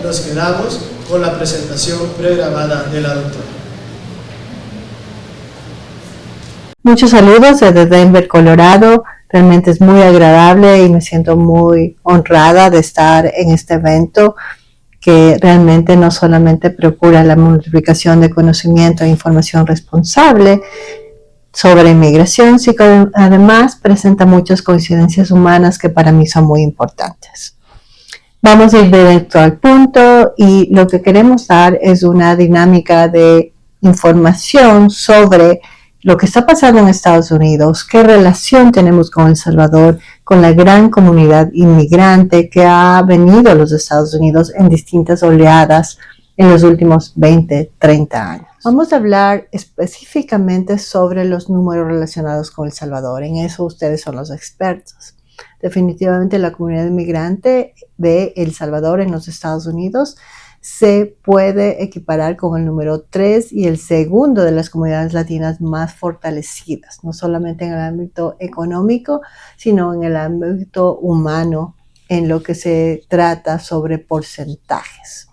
nos quedamos con la presentación pregrabada de la doctora. Muchos saludos desde Denver, Colorado. Realmente es muy agradable y me siento muy honrada de estar en este evento que realmente no solamente procura la multiplicación de conocimiento e información responsable sobre inmigración, sino que además presenta muchas coincidencias humanas que para mí son muy importantes. Vamos a ir directo al punto y lo que queremos dar es una dinámica de información sobre lo que está pasando en Estados Unidos, qué relación tenemos con El Salvador, con la gran comunidad inmigrante que ha venido a los Estados Unidos en distintas oleadas en los últimos 20, 30 años. Vamos a hablar específicamente sobre los números relacionados con El Salvador. En eso ustedes son los expertos. Definitivamente la comunidad inmigrante de El Salvador en los Estados Unidos se puede equiparar con el número 3 y el segundo de las comunidades latinas más fortalecidas, no solamente en el ámbito económico, sino en el ámbito humano, en lo que se trata sobre porcentajes.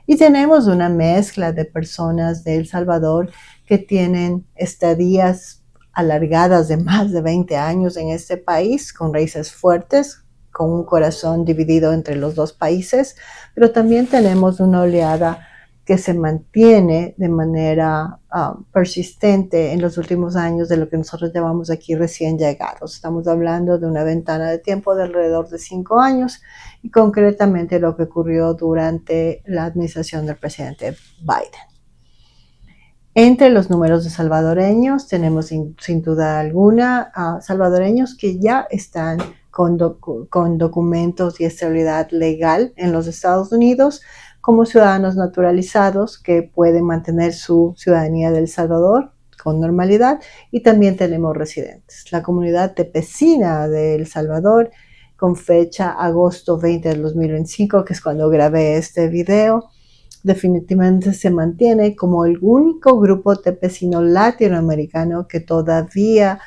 Y tenemos una mezcla de personas de El Salvador que tienen estadías alargadas de más de 20 años en este país, con raíces fuertes, con un corazón dividido entre los dos países, pero también tenemos una oleada que se mantiene de manera persistente en los últimos años de lo que nosotros llamamos aquí recién llegados. Estamos hablando de una ventana de tiempo de alrededor de 5 años y concretamente lo que ocurrió durante la administración del presidente Biden. Entre los números de salvadoreños tenemos sin duda alguna salvadoreños que ya están con documentos y estabilidad legal en los Estados Unidos como ciudadanos naturalizados que pueden mantener su ciudadanía de El Salvador con normalidad, y también tenemos residentes. La comunidad tepecina de El Salvador, con fecha agosto 20 del 2025, que es cuando grabé este video, definitivamente se mantiene como el único grupo tepecino latinoamericano que todavía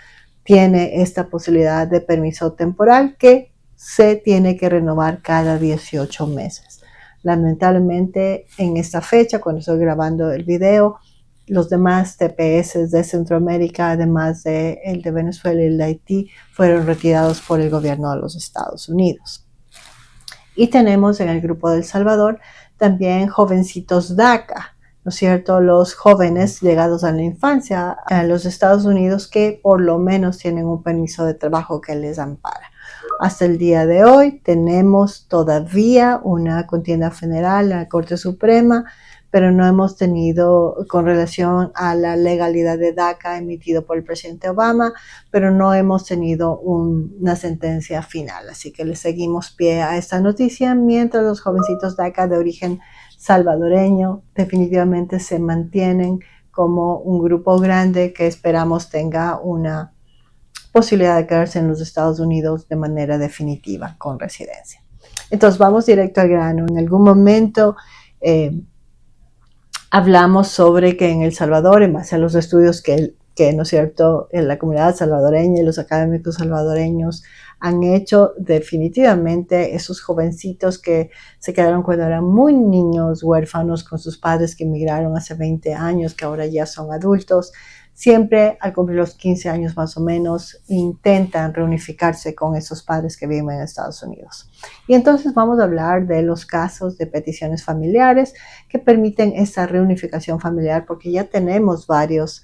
tiene esta posibilidad de permiso temporal que se tiene que renovar cada 18 meses. Lamentablemente, en esta fecha, cuando estoy grabando el video, los demás TPS de Centroamérica, además de el de Venezuela y el de Haití, fueron retirados por el gobierno de los Estados Unidos. Y tenemos en el grupo de El Salvador también jovencitos DACA, ¿no es cierto? Los jóvenes llegados a la infancia a los Estados Unidos que por lo menos tienen un permiso de trabajo que les ampara. Hasta el día de hoy tenemos todavía una contienda federal en la Corte Suprema, pero no hemos tenido, con relación a la legalidad de DACA emitido por el presidente Obama, pero no hemos tenido una sentencia final. Así que le seguimos pie a esta noticia, mientras los jovencitos DACA de origen salvadoreño definitivamente se mantienen como un grupo grande que esperamos tenga una posibilidad de quedarse en los Estados Unidos de manera definitiva con residencia. Entonces vamos directo al grano. En algún momento hablamos sobre que en El Salvador, en base a los estudios que ¿no es cierto?, en la comunidad salvadoreña y los académicos salvadoreños han hecho, definitivamente esos jovencitos que se quedaron cuando eran muy niños, huérfanos con sus padres que emigraron hace 20 años, que ahora ya son adultos, siempre al cumplir los 15 años más o menos intentan reunificarse con esos padres que viven en Estados Unidos. Y entonces vamos a hablar de los casos de peticiones familiares que permiten esa reunificación familiar, porque ya tenemos varios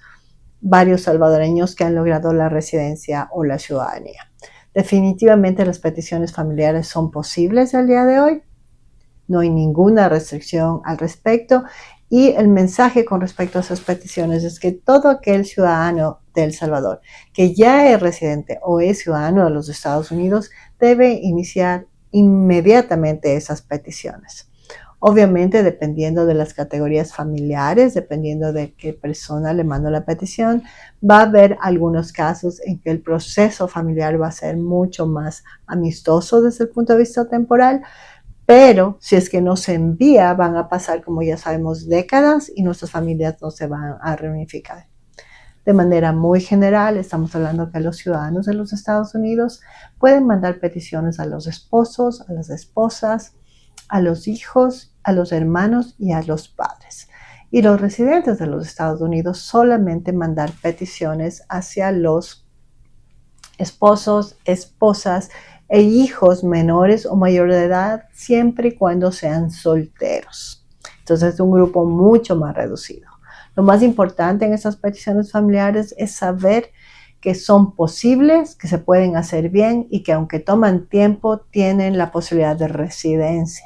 salvadoreños que han logrado la residencia o la ciudadanía. Definitivamente las peticiones familiares son posibles al día de hoy. No hay ninguna restricción al respecto. Y el mensaje con respecto a esas peticiones es que todo aquel ciudadano de El Salvador que ya es residente o es ciudadano de los Estados Unidos debe iniciar inmediatamente esas peticiones. Obviamente, dependiendo de las categorías familiares, dependiendo de qué persona le mandó la petición, va a haber algunos casos en que el proceso familiar va a ser mucho más amistoso desde el punto de vista temporal, pero si es que no se envía, van a pasar, como ya sabemos, décadas y nuestras familias no se van a reunificar. De manera muy general, estamos hablando que los ciudadanos de los Estados Unidos pueden mandar peticiones a los esposos, a las esposas, a los hijos a los hermanos y a los padres. Y los residentes de los Estados Unidos solamente mandar peticiones hacia los esposos, esposas e hijos menores o mayor de edad, siempre y cuando sean solteros. Entonces es un grupo mucho más reducido. Lo más importante en estas peticiones familiares es saber que son posibles, que se pueden hacer bien y que aunque toman tiempo, tienen la posibilidad de residencia.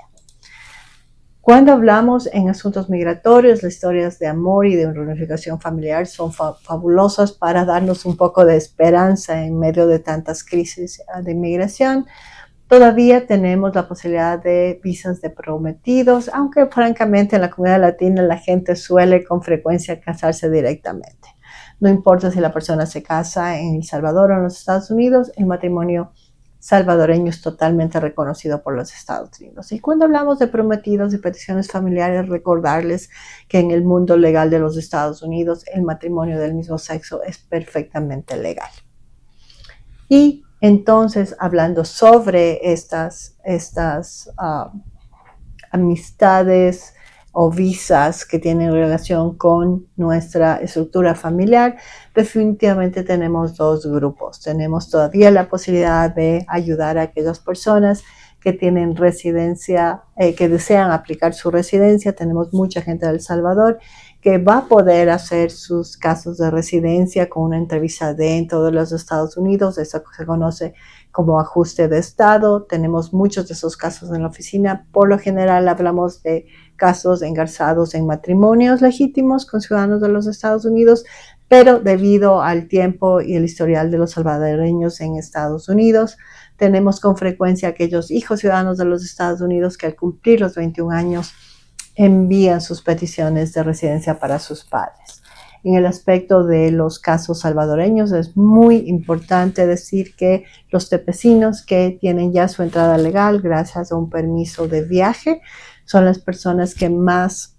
Cuando hablamos en asuntos migratorios, las historias de amor y de reunificación familiar son fabulosas para darnos un poco de esperanza en medio de tantas crisis de inmigración. Todavía tenemos la posibilidad de visas de prometidos, aunque francamente en la comunidad latina la gente suele con frecuencia casarse directamente. No importa si la persona se casa en El Salvador o en los Estados Unidos, el matrimonio salvadoreño es totalmente reconocido por los Estados Unidos. Y cuando hablamos de prometidos y peticiones familiares, recordarles que en el mundo legal de los Estados Unidos el matrimonio del mismo sexo es perfectamente legal. Y entonces, hablando sobre estas amistades o visas que tienen relación con nuestra estructura familiar, definitivamente tenemos dos grupos. Tenemos todavía la posibilidad de ayudar a aquellas personas que tienen residencia, que desean aplicar su residencia. Tenemos mucha gente de El Salvador que va a poder hacer sus casos de residencia con una entrevista dentro de los Estados Unidos. Eso se conoce como ajuste de estado. Tenemos muchos de esos casos en la oficina. Por lo general hablamos de casos engarzados en matrimonios legítimos con ciudadanos de los Estados Unidos, pero debido al tiempo y el historial de los salvadoreños en Estados Unidos, tenemos con frecuencia aquellos hijos ciudadanos de los Estados Unidos que al cumplir los 21 años envían sus peticiones de residencia para sus padres. En el aspecto de los casos salvadoreños es muy importante decir que los tepecinos que tienen ya su entrada legal gracias a un permiso de viaje son las personas que más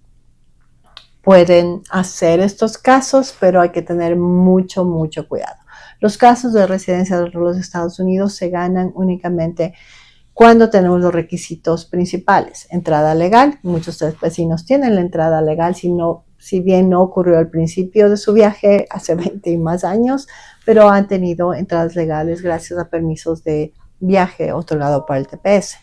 pueden hacer estos casos, pero hay que tener mucho cuidado. Los casos de residencia de los Estados Unidos se ganan únicamente cuando tenemos los requisitos principales. Entrada legal, muchos de los vecinos tienen la entrada legal, si bien no ocurrió al principio de su viaje hace 20 y más años, pero han tenido entradas legales gracias a permisos de viaje otorgado por el TPS.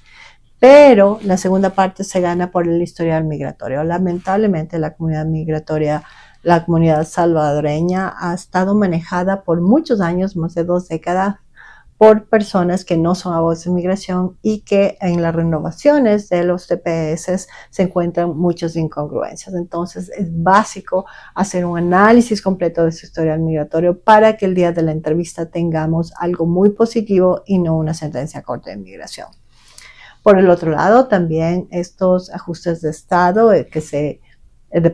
Pero la segunda parte se gana por el historial migratorio. Lamentablemente la comunidad migratoria, la comunidad salvadoreña ha estado manejada por muchos años, más de 2 décadas, por personas que no son abogados de inmigración y que en las renovaciones de los TPS se encuentran muchas incongruencias. Entonces es básico hacer un análisis completo de su historial migratorio para que el día de la entrevista tengamos algo muy positivo y no una sentencia corta de inmigración. Por el otro lado, también estos ajustes de estado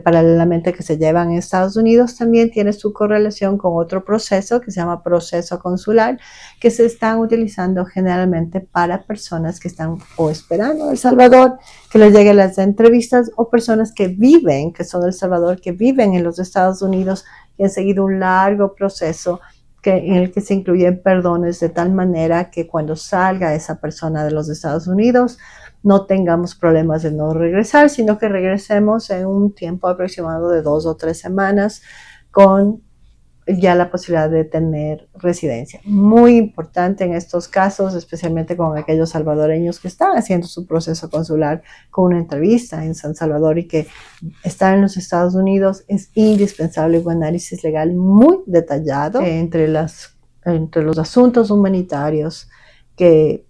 paralelamente que se llevan en Estados Unidos también tiene su correlación con otro proceso que se llama proceso consular, que se están utilizando generalmente para personas que están o esperando en El Salvador que les lleguen las entrevistas o personas que son de El Salvador, que viven en los Estados Unidos y han seguido un largo proceso en el que se incluyen perdones de tal manera que cuando salga esa persona de los Estados Unidos no tengamos problemas de no regresar, sino que regresemos en un tiempo aproximado de 2 o 3 semanas con ya la posibilidad de tener residencia. Muy importante en estos casos, especialmente con aquellos salvadoreños que están haciendo su proceso consular con una entrevista en San Salvador y que están en los Estados Unidos, es indispensable un análisis legal muy detallado entre los asuntos humanitarios que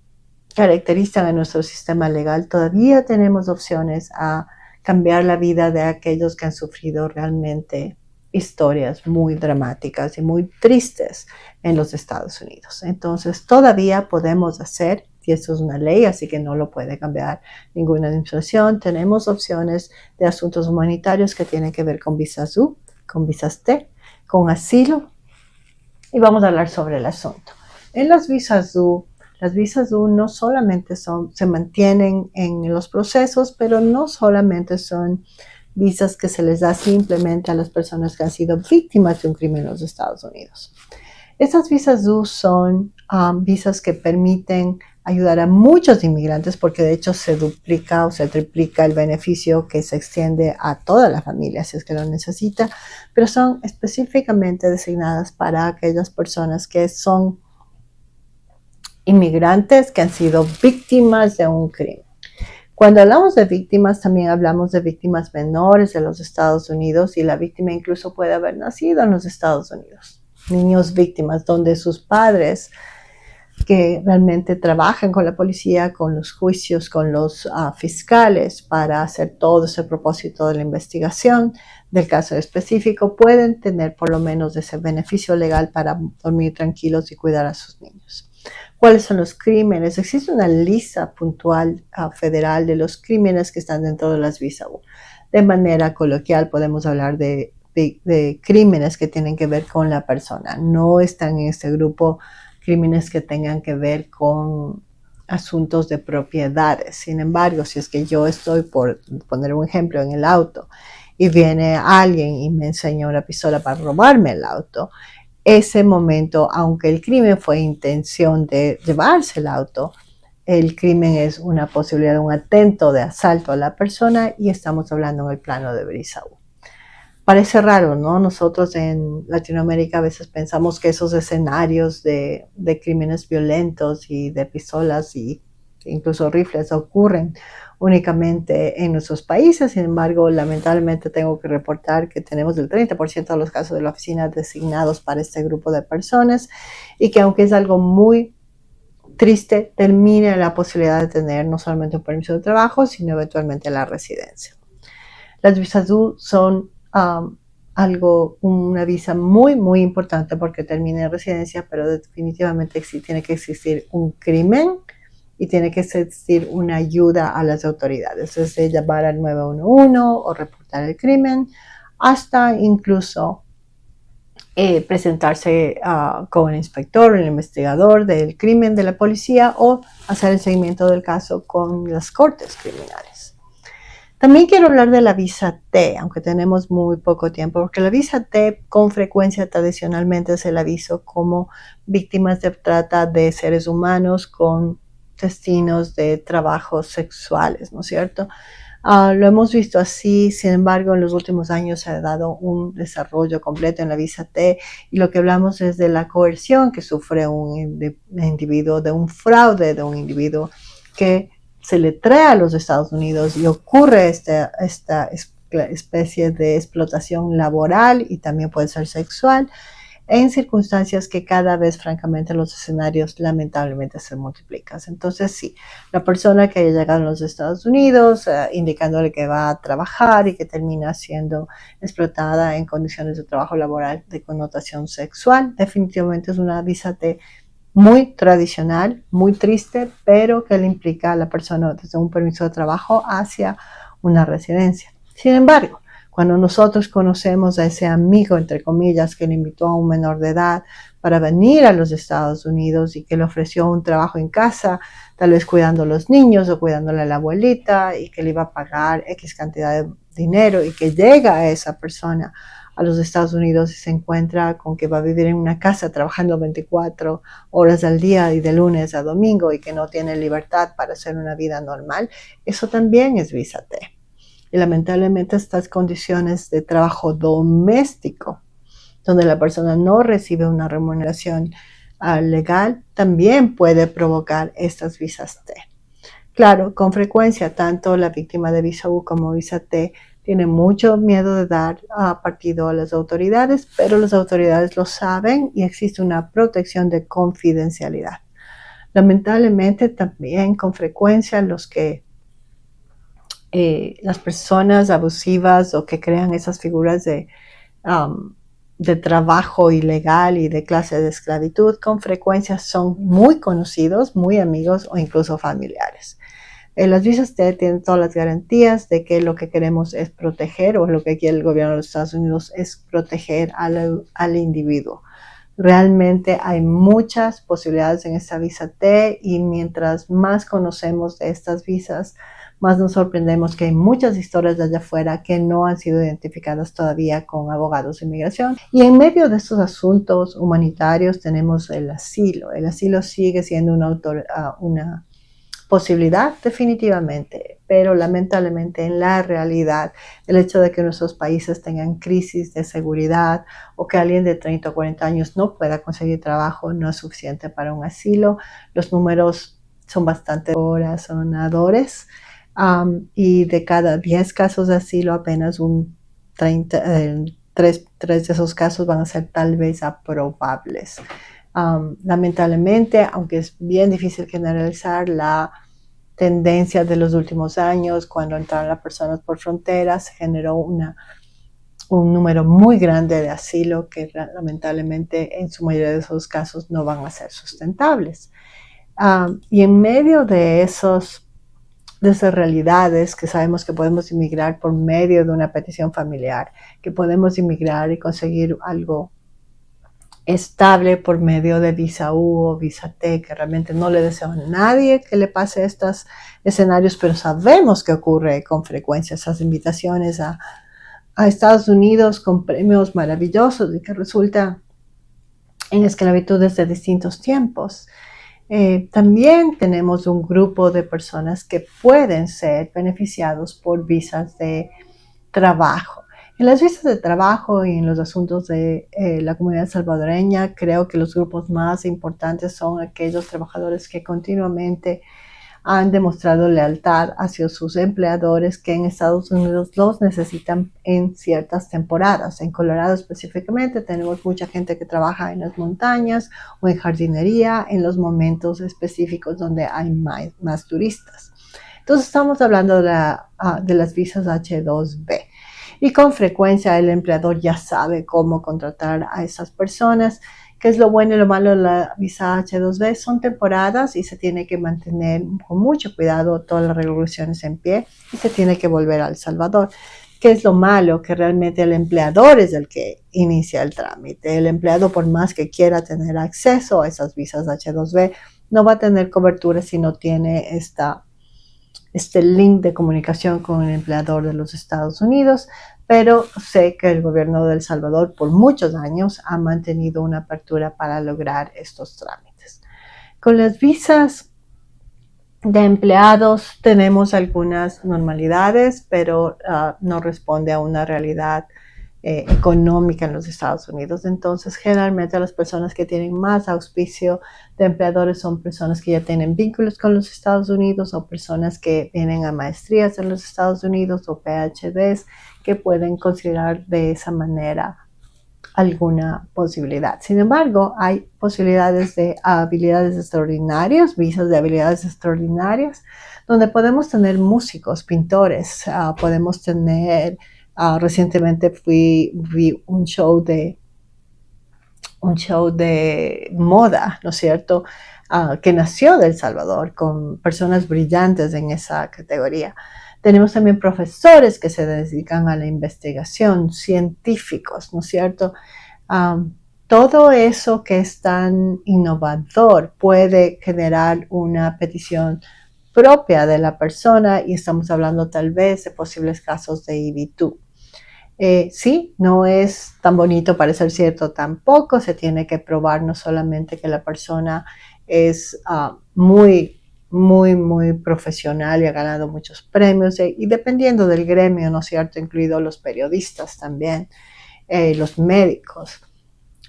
caracterizan a nuestro sistema legal. Todavía tenemos opciones a cambiar la vida de aquellos que han sufrido realmente historias muy dramáticas y muy tristes en los Estados Unidos. Entonces todavía podemos hacer, y esto es una ley, así que no lo puede cambiar ninguna administración, tenemos opciones de asuntos humanitarios que tienen que ver con visas U, con visas T, con asilo, y vamos a hablar sobre el asunto. En las visas U no solamente se mantienen en los procesos, pero no solamente son visas que se les da simplemente a las personas que han sido víctimas de un crimen en los Estados Unidos. Estas visas U son visas que permiten ayudar a muchos inmigrantes porque de hecho se duplica o se triplica el beneficio que se extiende a toda la familia si es que lo necesita, pero son específicamente designadas para aquellas personas que son inmigrantes que han sido víctimas de un crimen. Cuando hablamos de víctimas, también hablamos de víctimas menores de los Estados Unidos y la víctima incluso puede haber nacido en los Estados Unidos. Niños víctimas donde sus padres que realmente trabajan con la policía, con los juicios, con los fiscales para hacer todo ese propósito de la investigación del caso específico, pueden tener por lo menos ese beneficio legal para dormir tranquilos y cuidar a sus niños. ¿Cuáles son los crímenes? Existe una lista puntual federal de los crímenes que están dentro de las visas U. De manera coloquial podemos hablar de crímenes que tienen que ver con la persona. No están en este grupo crímenes que tengan que ver con asuntos de propiedades. Sin embargo, si es que yo estoy, por poner un ejemplo, en el auto y viene alguien y me enseña una pistola para robarme el auto, ese momento, aunque el crimen fue intención de llevarse el auto, el crimen es una posibilidad de un atento de asalto a la persona y estamos hablando en el plano de Brisau. Parece raro, ¿no? Nosotros en Latinoamérica a veces pensamos que esos escenarios de crímenes violentos y de pistolas y incluso rifles ocurren únicamente en nuestros países. Sin embargo, lamentablemente tengo que reportar que tenemos el 30% de los casos de la oficina designados para este grupo de personas y que aunque es algo muy triste, termina la posibilidad de tener no solamente un permiso de trabajo, sino eventualmente la residencia. Las visas U son una visa muy, muy importante porque termina en residencia, pero definitivamente tiene que existir un crimen y tiene que existir una ayuda a las autoridades, desde llamar al 911 o reportar el crimen, hasta incluso presentarse con el inspector o el investigador del crimen de la policía o hacer el seguimiento del caso con las cortes criminales. También quiero hablar de la visa T, aunque tenemos muy poco tiempo, porque la visa T con frecuencia tradicionalmente se la avisó como víctimas de trata de seres humanos con destinos de trabajos sexuales, ¿no es cierto? Lo hemos visto así, sin embargo, en los últimos años se ha dado un desarrollo completo en la visa T y lo que hablamos es de la coerción que sufre un individuo, de un fraude de un individuo que se le trae a los Estados Unidos y ocurre esta especie de explotación laboral y también puede ser sexual en circunstancias que cada vez, francamente, los escenarios lamentablemente se multiplican. Entonces, sí, la persona que haya llegado a los Estados Unidos indicándole que va a trabajar y que termina siendo explotada en condiciones de trabajo laboral de connotación sexual, definitivamente es una visa T muy tradicional, muy triste, pero que le implica a la persona desde un permiso de trabajo hacia una residencia. Sin embargo, cuando nosotros conocemos a ese amigo, entre comillas, que le invitó a un menor de edad para venir a los Estados Unidos y que le ofreció un trabajo en casa, tal vez cuidando a los niños o cuidándole a la abuelita y que le iba a pagar X cantidad de dinero y que llega a esa persona a los Estados Unidos y se encuentra con que va a vivir en una casa trabajando 24 horas al día y de lunes a domingo y que no tiene libertad para hacer una vida normal, eso también es visa T. Y lamentablemente estas condiciones de trabajo doméstico, donde la persona no recibe una remuneración legal, también puede provocar estas visas T. Claro, con frecuencia, tanto la víctima de visa U como visa T tiene mucho miedo de dar partido a las autoridades, pero las autoridades lo saben y existe una protección de confidencialidad. Lamentablemente, también con frecuencia las personas abusivas o que crean esas figuras de trabajo ilegal y de clase de esclavitud, con frecuencia son muy conocidos, muy amigos o incluso familiares. Las visas T tienen todas las garantías de que lo que queremos es proteger, o lo que quiere el gobierno de los Estados Unidos es proteger al individuo. Realmente hay muchas posibilidades en esta visa T y mientras más conocemos de estas visas, más nos sorprendemos que hay muchas historias de allá afuera que no han sido identificadas todavía con abogados de inmigración. Y en medio de estos asuntos humanitarios tenemos el asilo. El asilo sigue siendo una posibilidad definitivamente, pero lamentablemente en la realidad el hecho de que nuestros países tengan crisis de seguridad o que alguien de 30 o 40 años no pueda conseguir trabajo no es suficiente para un asilo. Los números son bastante razonadores y de cada 10 casos de asilo apenas tres de esos casos van a ser tal vez aprobables. Lamentablemente, aunque es bien difícil generalizar, la tendencia de los últimos años, cuando entraron las personas por fronteras, generó un número muy grande de asilo que lamentablemente en su mayoría de esos casos no van a ser sustentables. Y en medio de esas realidades que sabemos que podemos inmigrar por medio de una petición familiar, que podemos inmigrar y conseguir algo estable por medio de visa U o visa T, que realmente no le deseo a nadie que le pase estos escenarios, pero sabemos que ocurre con frecuencia esas invitaciones a Estados Unidos con premios maravillosos y que resulta en esclavitudes de distintos tiempos. También tenemos un grupo de personas que pueden ser beneficiados por visas de trabajo. En las visas de trabajo y en los asuntos de la comunidad salvadoreña, creo que los grupos más importantes son aquellos trabajadores que continuamente han demostrado lealtad hacia sus empleadores que en Estados Unidos los necesitan en ciertas temporadas. En Colorado específicamente tenemos mucha gente que trabaja en las montañas o en jardinería en los momentos específicos donde hay más turistas. Entonces estamos hablando de las visas H2B. Y con frecuencia el empleador ya sabe cómo contratar a esas personas. ¿Qué es lo bueno y lo malo de la visa H2B? Son temporadas y se tiene que mantener con mucho cuidado todas las regulaciones en pie y se tiene que volver a El Salvador. ¿Qué es lo malo? Que realmente el empleador es el que inicia el trámite. El empleado, por más que quiera tener acceso a esas visas H2B, no va a tener cobertura si no tiene este link de comunicación con el empleador de los Estados Unidos, pero sé que el gobierno de El Salvador por muchos años ha mantenido una apertura para lograr estos trámites. Con las visas de empleados tenemos algunas normalidades, pero no responde a una realidad económica en los Estados Unidos. Entonces, generalmente las personas que tienen más auspicio de empleadores son personas que ya tienen vínculos con los Estados Unidos o personas que vienen a maestrías en los Estados Unidos o PhDs que pueden considerar de esa manera alguna posibilidad. Sin embargo, hay posibilidades de habilidades extraordinarias, visas de habilidades extraordinarias, donde podemos tener músicos, pintores, podemos tener recientemente vi un show de moda, ¿no es cierto?, que nació de El Salvador, con personas brillantes en esa categoría. Tenemos también profesores que se dedican a la investigación, científicos, ¿no es cierto? Todo eso que es tan innovador puede generar una petición propia de la persona y estamos hablando tal vez de posibles casos de EB2. Sí, no es tan bonito para ser cierto tampoco, se tiene que probar no solamente que la persona es muy profesional y ha ganado muchos premios y dependiendo del gremio, ¿no es cierto?, incluidos los periodistas también, los médicos.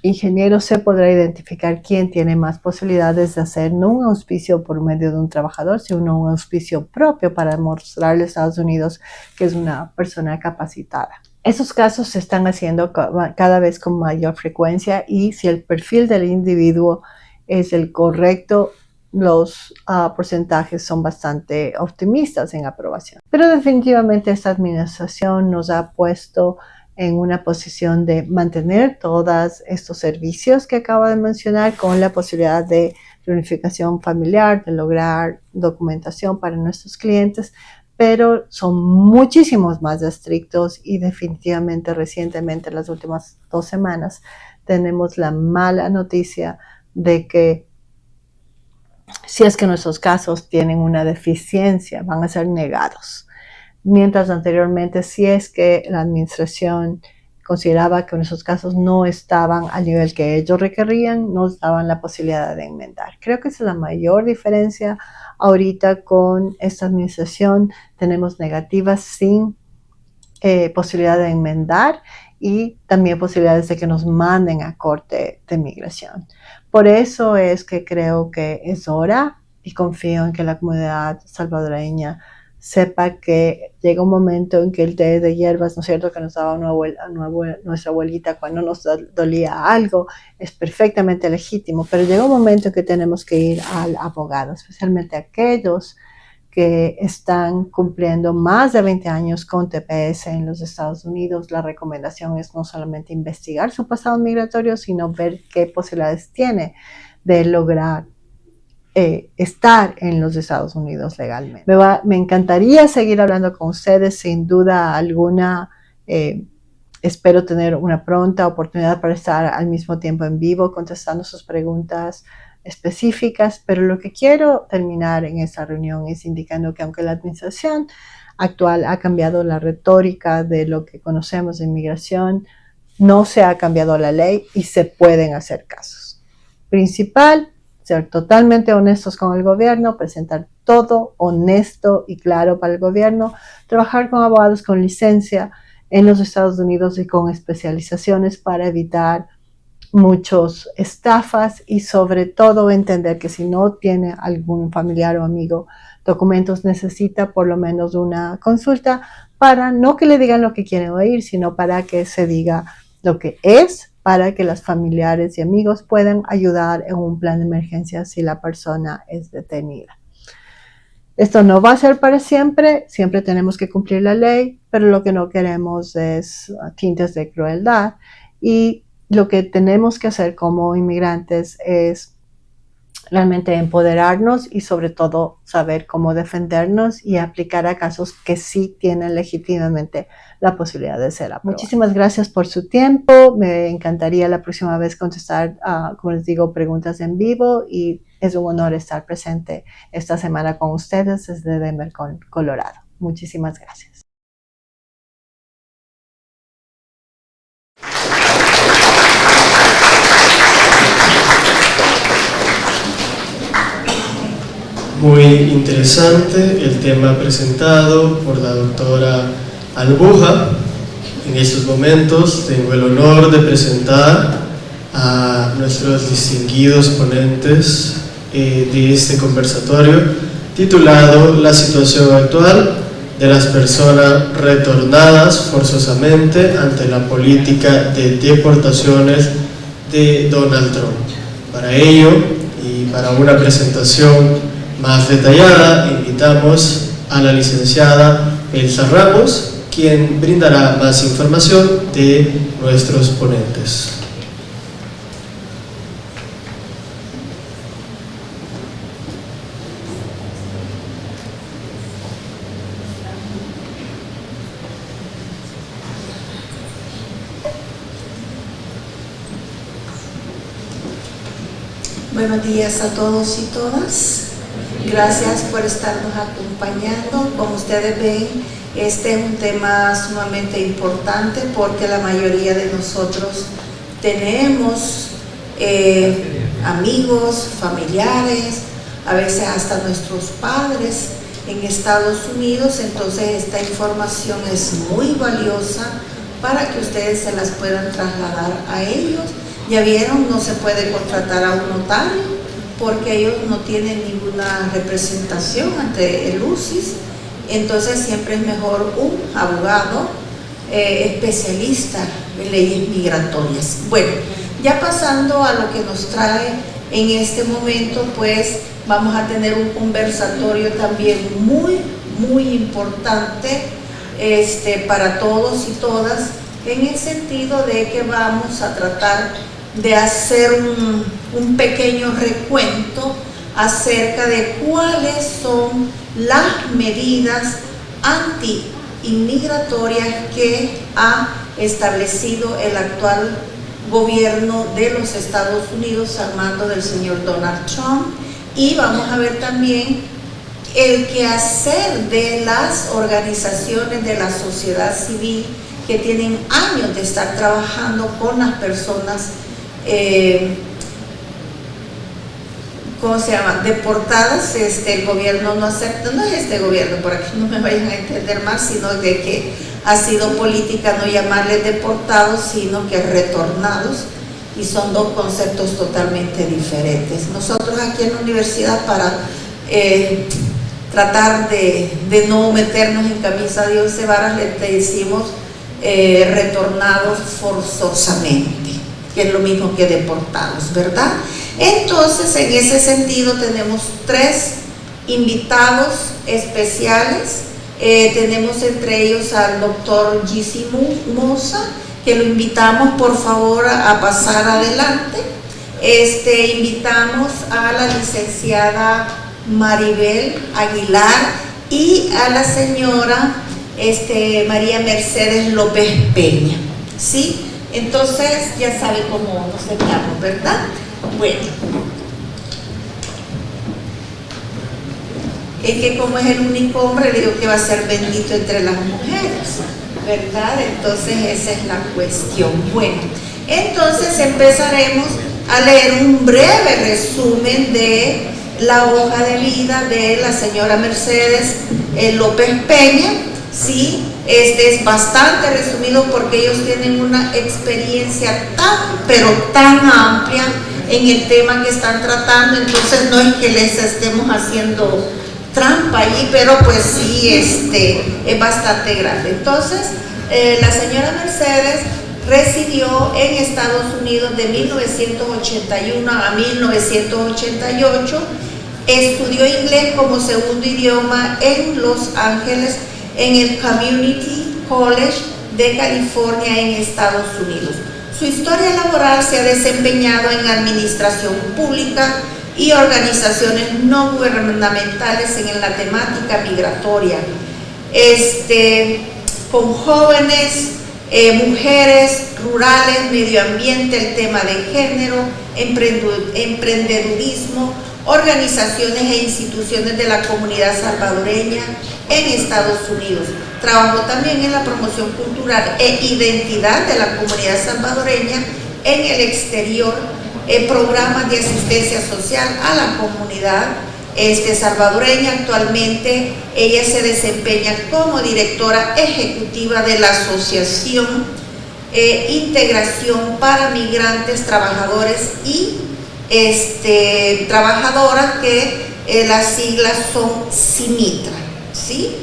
Ingeniero se podrá identificar quién tiene más posibilidades de hacer no un auspicio por medio de un trabajador, sino un auspicio propio para demostrarle a Estados Unidos que es una persona capacitada. Esos casos se están haciendo cada vez con mayor frecuencia y si el perfil del individuo es el correcto, los porcentajes son bastante optimistas en aprobación. Pero definitivamente esta administración nos ha puesto en una posición de mantener todos estos servicios que acabo de mencionar con la posibilidad de reunificación familiar, de lograr documentación para nuestros clientes, pero son muchísimos más estrictos y definitivamente recientemente, en las últimas 2 semanas, tenemos la mala noticia de que si es que nuestros casos tienen una deficiencia, van a ser negados. Mientras anteriormente, si es que la administración consideraba que nuestros casos no estaban al nivel que ellos requerían, nos daban la posibilidad de enmendar. Creo que esa es la mayor diferencia ahorita con esta administración. Tenemos negativas sin posibilidad de enmendar y también posibilidades de que nos manden a Corte de Migración. Por eso es que creo que es hora y confío en que la comunidad salvadoreña sepa que llega un momento en que el té de hierbas, ¿no es cierto?, que nos daba nuestra abuelita cuando nos dolía algo, es perfectamente legítimo, pero llega un momento en que tenemos que ir al abogado, especialmente aquellos que están cumpliendo más de 20 años con TPS en los Estados Unidos. La recomendación es no solamente investigar su pasado migratorio, sino ver qué posibilidades tiene de lograr estar en los Estados Unidos legalmente. Me encantaría seguir hablando con ustedes, sin duda alguna. Espero tener una pronta oportunidad para estar al mismo tiempo en vivo contestando sus preguntas específicas, pero lo que quiero terminar en esta reunión es indicando que aunque la administración actual ha cambiado la retórica de lo que conocemos de inmigración, no se ha cambiado la ley y se pueden hacer casos. Principal, ser totalmente honestos con el gobierno, presentar todo honesto y claro para el gobierno, trabajar con abogados con licencia en los Estados Unidos y con especializaciones para evitar muchas estafas y sobre todo entender que si no tiene algún familiar o amigo documentos, necesita por lo menos una consulta para no que le digan lo que quieren oír, sino para que se diga lo que es, para que los familiares y amigos puedan ayudar en un plan de emergencia si la persona es detenida. Esto no va a ser para siempre, siempre tenemos que cumplir la ley, pero lo que no queremos es tintes de crueldad. Y lo que tenemos que hacer como inmigrantes es realmente empoderarnos y sobre todo saber cómo defendernos y aplicar a casos que sí tienen legítimamente la posibilidad de ser aprobados. Muchísimas gracias por su tiempo. Me encantaría la próxima vez contestar, como les digo, preguntas en vivo, y es un honor estar presente esta semana con ustedes desde Denver, Colorado. Muchísimas gracias. Muy interesante el tema presentado por la doctora Albuja. En estos momentos tengo el honor de presentar a nuestros distinguidos ponentes de este conversatorio titulado La situación actual de las personas retornadas forzosamente ante la política de deportaciones de Donald Trump. Para ello y para una presentación más detallada, invitamos a la licenciada Elsa Ramos, quien brindará más información de nuestros ponentes. Buenos días a todos y todas. Gracias por estarnos acompañando. Como ustedes ven, este es un tema sumamente importante porque la mayoría de nosotros tenemos amigos, familiares, a veces hasta nuestros padres en Estados Unidos. Entonces esta información es muy valiosa para que ustedes se las puedan trasladar a ellos. Ya vieron, no se puede contratar a un notario porque ellos no tienen ninguna representación ante el UCIS. Entonces siempre es mejor un abogado especialista en leyes migratorias. Bueno, ya pasando a lo que nos trae en este momento, pues vamos a tener un conversatorio también muy importante para todos y todas, en el sentido de que vamos a tratar de hacer un pequeño recuento acerca de cuáles son las medidas anti-inmigratorias que ha establecido el actual gobierno de los Estados Unidos al mando del señor Donald Trump, y vamos a ver también el quehacer de las organizaciones de la sociedad civil que tienen años de estar trabajando con las personas ¿cómo se llama? Deportadas. El gobierno no acepta, no es este gobierno, por aquí no me vayan a entender mal, sino de que ha sido política no llamarles deportados, sino que retornados, y son dos conceptos totalmente diferentes. Nosotros aquí en la universidad, para tratar de no meternos en camisa de 11 varas, le decimos retornados forzosamente, que es lo mismo que deportados, ¿verdad? Entonces, en ese sentido, tenemos 3 invitados especiales. Tenemos entre ellos al doctor Gisi-Mosa, que lo invitamos por favor a pasar adelante. Invitamos a la licenciada Maribel Aguilar y a la señora María Mercedes López Peña, ¿sí? Entonces, ya sabe cómo nos sentamos, ¿verdad? Bueno, es que como es el único hombre, le digo que va a ser bendito entre las mujeres, ¿verdad? Entonces esa es la cuestión. Bueno, entonces empezaremos a leer un breve resumen de la hoja de vida de la señora Mercedes López Peña, ¿sí? Es bastante resumido porque ellos tienen una experiencia tan, pero tan amplia en el tema que están tratando. Entonces no es que les estemos haciendo trampa allí, pero pues sí, es bastante grande. Entonces, la señora Mercedes residió en Estados Unidos de 1981 a 1988, estudió inglés como segundo idioma en Los Ángeles, en el Community College de California, en Estados Unidos. Su historia laboral se ha desempeñado en administración pública y organizaciones no gubernamentales en la temática migratoria, con jóvenes, mujeres, rurales, medio ambiente, el tema de género, emprendedurismo, organizaciones e instituciones de la comunidad salvadoreña en Estados Unidos. Trabajó también en la promoción cultural e identidad de la comunidad salvadoreña en el exterior, programas de asistencia social a la comunidad salvadoreña. Actualmente ella se desempeña como directora ejecutiva de la Asociación Integración para Migrantes, Trabajadores y trabajadoras, que las siglas son CIMITRA, ¿sí?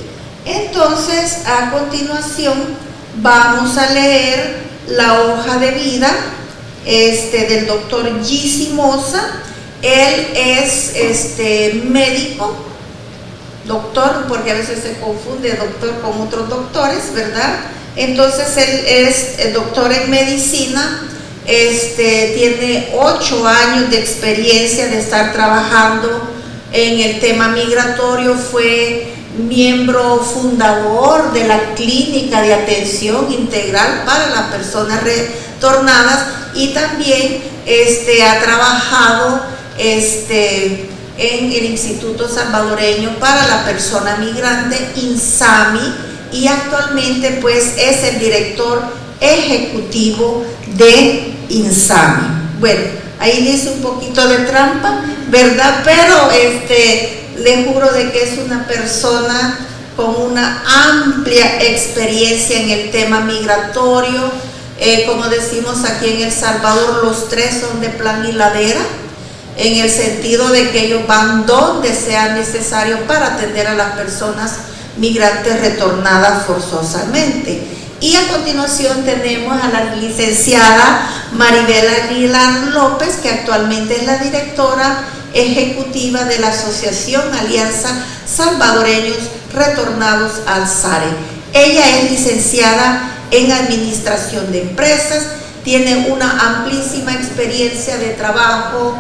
Entonces, a continuación vamos a leer la hoja de vida del doctor Gisi-Mosa. Él es médico, doctor, porque a veces se confunde doctor con otros doctores, ¿verdad? Entonces él es doctor en medicina, tiene 8 años de experiencia de estar trabajando en el tema migratorio. Fue miembro fundador de la Clínica de Atención Integral para las Personas Retornadas, y también ha trabajado en el Instituto Salvadoreño para la Persona Migrante, INSAMI, y actualmente pues es el director ejecutivo de INSAMI. Bueno, ahí dice un poquito de trampa, ¿verdad? Pero le juro de que es una persona con una amplia experiencia en el tema migratorio. Como decimos aquí en El Salvador, los 3 son de plan y ladera, en el sentido de que ellos van donde sea necesario para atender a las personas migrantes retornadas forzosamente. Y a continuación tenemos a la licenciada Maribel Aguilar López, que actualmente es la directora ejecutiva de la Asociación Alianza Salvadoreños Retornados al SARE. Ella es licenciada en Administración de Empresas, tiene una amplísima experiencia de trabajo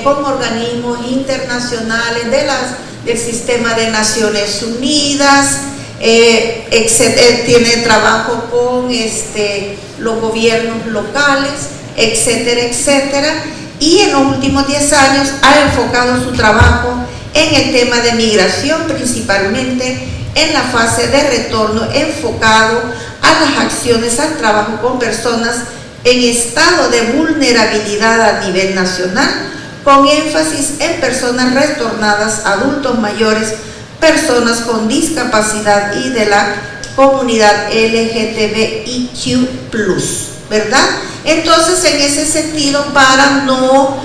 con organismos internacionales del Sistema de Naciones Unidas, tiene trabajo con los gobiernos locales, etcétera, etcétera. y en los últimos 10 años ha enfocado su trabajo en el tema de migración, principalmente en la fase de retorno, enfocado a las acciones al trabajo con personas en estado de vulnerabilidad a nivel nacional, con énfasis en personas retornadas, adultos mayores, personas con discapacidad y de la comunidad LGTBIQ+, ¿verdad? Entonces, en ese sentido, para no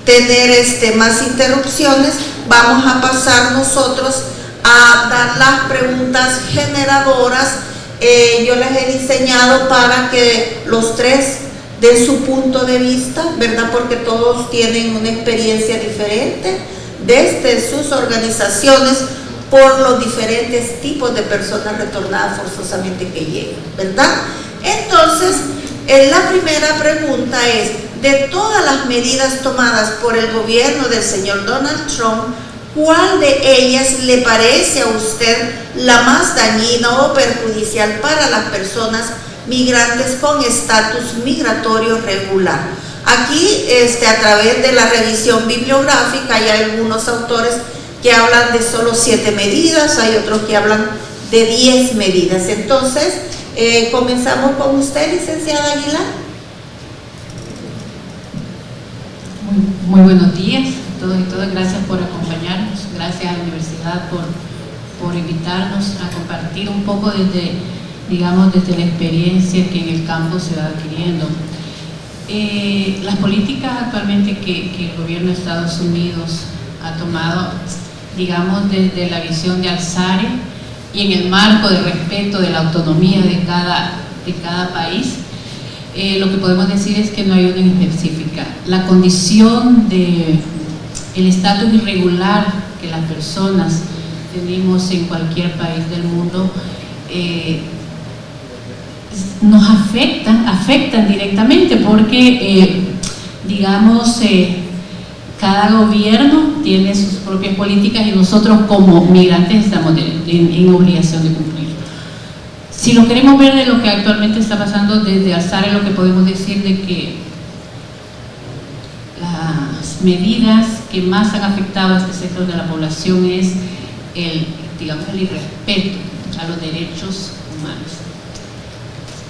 tener más interrupciones, vamos a pasar nosotros a dar las preguntas generadoras. Yo las he diseñado para que los tres den su punto de vista, ¿verdad? Porque todos tienen una experiencia diferente desde sus organizaciones por los diferentes tipos de personas retornadas forzosamente que llegan, ¿verdad? Entonces, la primera pregunta es: de todas las medidas tomadas por el gobierno del señor Donald Trump, ¿cuál de ellas le parece a usted la más dañina o perjudicial para las personas migrantes con estatus migratorio regular? Aquí, a través de la revisión bibliográfica, hay algunos autores que hablan de solo 7 medidas, hay otros que hablan de 10 medidas. Entonces, comenzamos con usted, licenciada Aguilar. Muy buenos días a todos y todas, gracias por acompañarnos, gracias a la universidad por invitarnos a compartir un poco desde la experiencia que en el campo se va adquiriendo. Las políticas actualmente que el gobierno de Estados Unidos ha tomado, desde la visión de Alzare y en el marco de respeto de la autonomía de cada país, lo que podemos decir es que no hay una específica. La condición de el estatus irregular que las personas tenemos en cualquier país del mundo nos afectan directamente, porque cada gobierno tiene sus propias políticas y nosotros como migrantes estamos en obligación de cumplir. Si lo queremos ver de lo que actualmente está pasando desde Alzare, lo que podemos decir de que las medidas que más han afectado a este sector de la población es el irrespeto a los derechos humanos.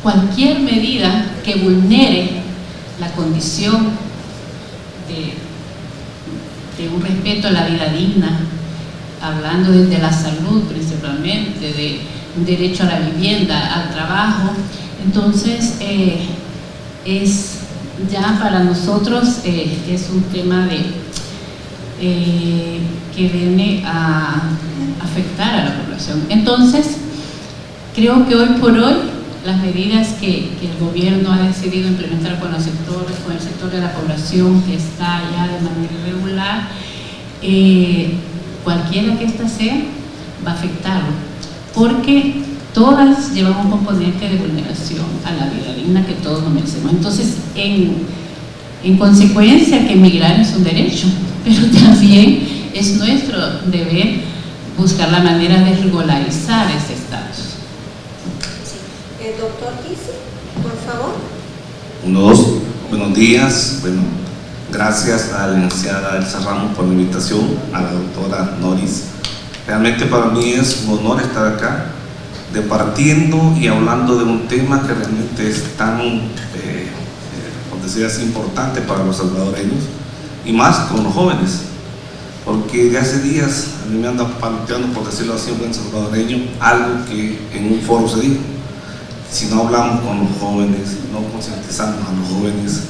Cualquier medida que vulnere la condición de un respeto a la vida digna, hablando desde la salud principalmente, de un derecho a la vivienda, al trabajo, entonces es ya para nosotros es un tema que viene a afectar a la población. Entonces, creo que hoy por hoy las medidas que el gobierno ha decidido implementar con el sector de la población que está ya de manera irregular, cualquiera que ésta sea, va a afectarlo, porque todas llevan un componente de vulneración a la vida digna que todos nos merecemos. Entonces, en consecuencia, que emigrar es un derecho, pero también es nuestro deber buscar la manera de regularizar ese estatus. Doctor Kisi, por favor. 1, 2, buenos días. Bueno, gracias a la licenciada Elsa Ramos por la invitación, a la doctora Noris. Realmente para mí es un honor estar acá, departiendo y hablando de un tema que realmente es tan, por decir así, importante para los salvadoreños, y más con los jóvenes, porque de hace días a mí me anda planteando, por decirlo así, un buen salvadoreño, algo que en un foro se dijo: si no hablamos con los jóvenes, no concientizamos a los jóvenes,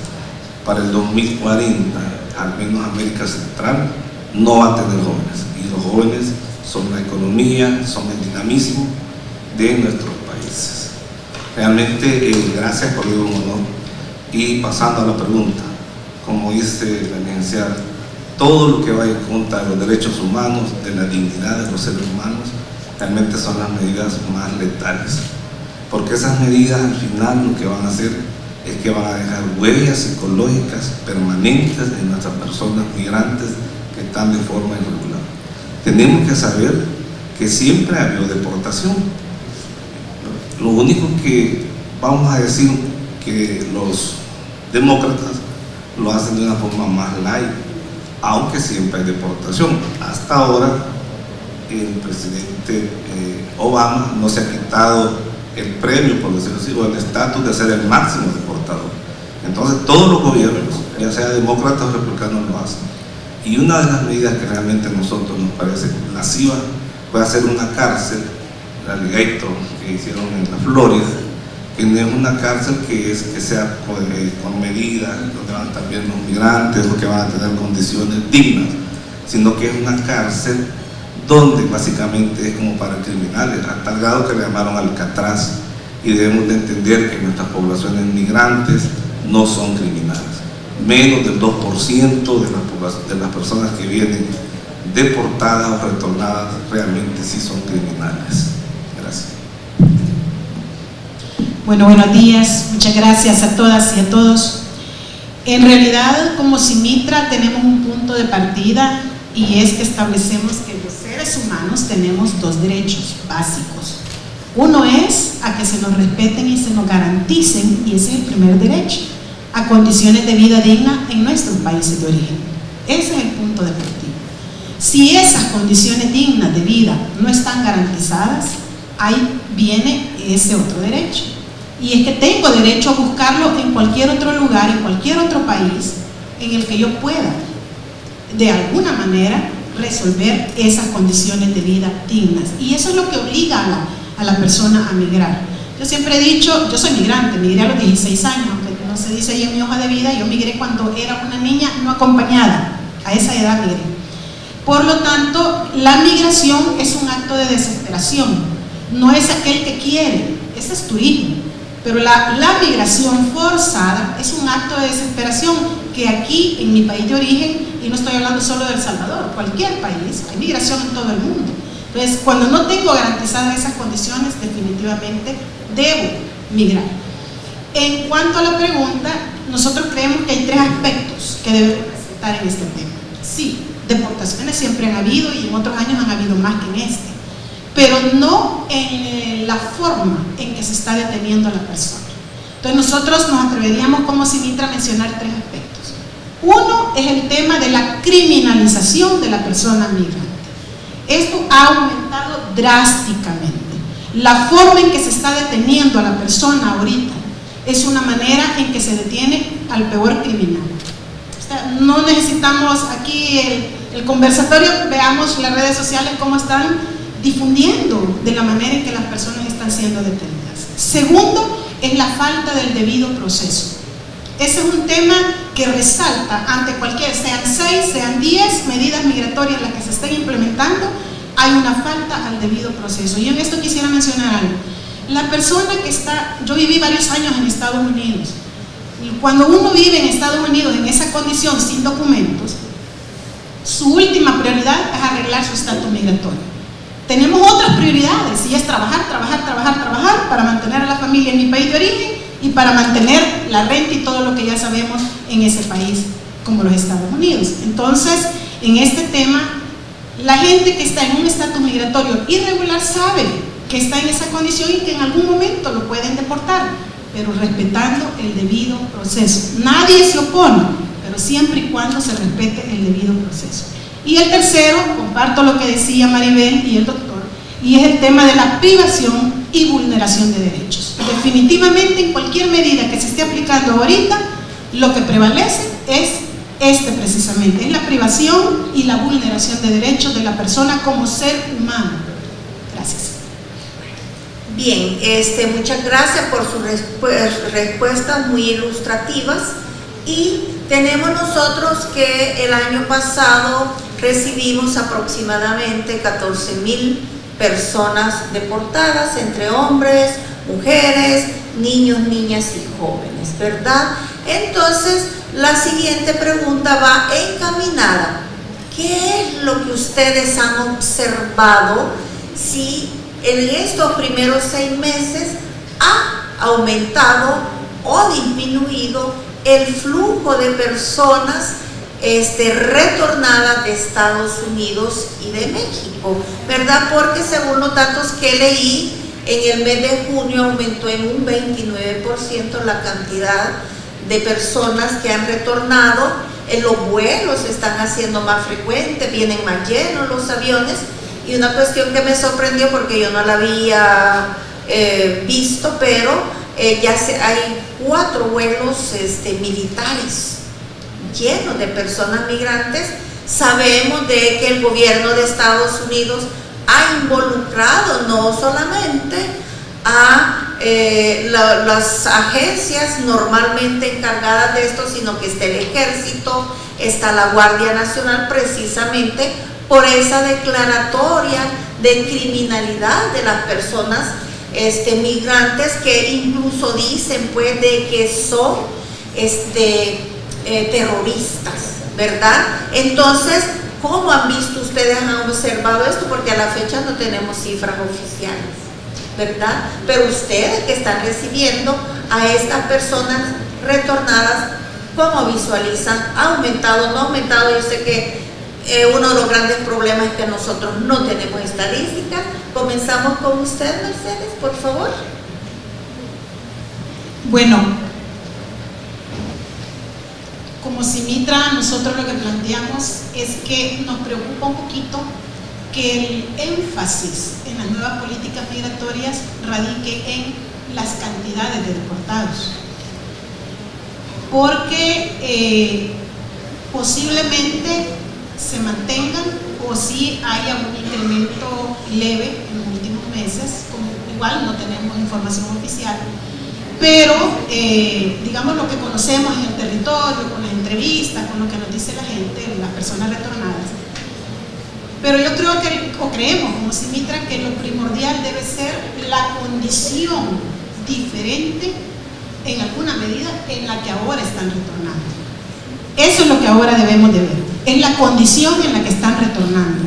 para el 2040, al menos América Central no va a tener jóvenes, y los jóvenes son la economía, son el dinamismo de nuestros países. Realmente, gracias por el honor. Y pasando a la pregunta, como dice la licenciada, todo lo que va en contra de los derechos humanos, de la dignidad de los seres humanos, realmente son las medidas más letales, porque esas medidas al final lo que van a hacer es que van a dejar huellas psicológicas permanentes en nuestras personas migrantes que están de forma irregular. Tenemos que saber que siempre ha habido deportación. Lo único que vamos a decir que los demócratas lo hacen de una forma más light, aunque siempre hay deportación. Hasta ahora el presidente Obama no se ha quitado el premio, por decirlo así, o el estatus de ser el máximo deportador. Entonces todos los gobiernos, ya sea demócratas o republicanos, lo hacen. Y una de las medidas que realmente a nosotros nos parece lasciva fue hacer una cárcel, la Alligator, que hicieron en la Florida, que no es una cárcel que sea con medidas, donde van también los migrantes, los que van a tener condiciones dignas, sino que es una cárcel donde básicamente es como para criminales, a tal grado que le llamaron Alcatraz, y debemos de entender que nuestras poblaciones migrantes no son criminales. Menos del 2% de las personas que vienen deportadas o retornadas realmente sí son criminales. Gracias. Bueno, buenos días, muchas gracias a todas y a todos. En realidad, como Simitra, tenemos un punto de partida, y es que establecemos que los seres humanos tenemos dos derechos básicos. Uno es a que se nos respeten y se nos garanticen, y ese es el primer derecho, a condiciones de vida digna en nuestros países de origen. Ese es el punto de partida. Si esas condiciones dignas de vida no están garantizadas, ahí viene ese otro derecho. Y es que tengo derecho a buscarlo en cualquier otro lugar, en cualquier otro país, en el que yo pueda, de alguna manera, resolver esas condiciones de vida dignas. Y eso es lo que obliga a la persona a migrar. Yo siempre he dicho, yo soy migrante, migré a los 16 años, aunque no se dice ahí en mi hoja de vida, yo migré cuando era una niña no acompañada, a esa edad migré. Por lo tanto, la migración es un acto de desesperación, no es aquel que quiere, ese es turismo. Pero la migración forzada es un acto de desesperación que aquí, en mi país de origen, y no estoy hablando solo de El Salvador, cualquier país, hay migración en todo el mundo. Entonces, cuando no tengo garantizadas esas condiciones, definitivamente debo migrar. En cuanto a la pregunta, nosotros creemos que hay tres aspectos que deben presentar en este tema. Sí, deportaciones siempre han habido, y en otros años han habido más que en este, pero no en la forma en que se está deteniendo a la persona. Entonces nosotros nos atreveríamos como Simitra a mencionar tres aspectos. Uno es el tema de la criminalización de la persona migrante. Esto ha aumentado drásticamente. La forma en que se está deteniendo a la persona ahorita es una manera en que se detiene al peor criminal. O sea, no necesitamos aquí el conversatorio, veamos las redes sociales cómo están difundiendo de la manera en que las personas están siendo detenidas. Segundo, es la falta del debido proceso. Ese es un tema que resalta ante cualquier, sean 6, sean 10 medidas migratorias las que se estén implementando, hay una falta al debido proceso. Y en esto quisiera mencionar algo. La persona que está, yo viví varios años en Estados Unidos, y cuando uno vive en Estados Unidos en esa condición sin documentos, su última prioridad es arreglar su estatus migratorio. Tenemos otras prioridades, y es trabajar para mantener a la familia en mi país de origen y para mantener la renta y todo lo que ya sabemos en ese país como los Estados Unidos. Entonces, en este tema, la gente que está en un estatus migratorio irregular sabe que está en esa condición y que en algún momento lo pueden deportar, pero respetando el debido proceso. Nadie se opone, pero siempre y cuando se respete el debido proceso. Y el tercero, comparto lo que decía Maribel y el doctor, y es el tema de la privación y vulneración de derechos. Definitivamente, en cualquier medida que se esté aplicando ahorita, lo que prevalece es precisamente, es la privación y la vulneración de derechos de la persona como ser humano. Gracias. Bien, muchas gracias por sus respuestas muy ilustrativas. Y tenemos nosotros que el año pasado recibimos aproximadamente 14,000 personas deportadas, entre hombres, mujeres, niños, niñas y jóvenes, ¿verdad? Entonces, la siguiente pregunta va encaminada. ¿Qué es lo que ustedes han observado si en estos primeros 6 meses ha aumentado o disminuido el flujo de personas retornadas de Estados Unidos y de México, ¿verdad? Porque según los datos que leí, en el mes de junio aumentó en un 29% la cantidad de personas que han retornado. Los vuelos se están haciendo más frecuentes, vienen más llenos los aviones, y una cuestión que me sorprendió porque yo no la había visto, pero hay 4 vuelos militares llenos de personas migrantes. Sabemos de que el gobierno de Estados Unidos ha involucrado no solamente a las agencias normalmente encargadas de esto, sino que está el Ejército, está la Guardia Nacional, precisamente por esa declaratoria de criminalidad de las personas migrantes, que incluso dicen pues de que son terroristas, ¿verdad? Entonces, ¿cómo han visto ustedes, han observado esto? Porque a la fecha no tenemos cifras oficiales, ¿verdad? Pero ustedes que están recibiendo a estas personas retornadas, ¿cómo visualizan? ¿Ha aumentado? ¿No ha aumentado? Yo sé que uno de los grandes problemas es que nosotros no tenemos estadísticas. Comenzamos con usted, Mercedes, por favor. Bueno, como Simitra, nosotros lo que planteamos es que nos preocupa un poquito que el énfasis en las nuevas políticas migratorias radique en las cantidades de deportados, porque posiblemente se mantengan o sí haya un incremento leve en los últimos meses, como igual no tenemos información oficial, pero digamos lo que conocemos en el territorio, con las entrevistas, con lo que nos dice la gente, las personas retornadas. Pero yo creo que, o creemos como Simitra, que lo primordial debe ser la condición diferente en alguna medida en la que ahora están retornando. Eso es lo que ahora debemos de ver, es la condición en la que están retornando.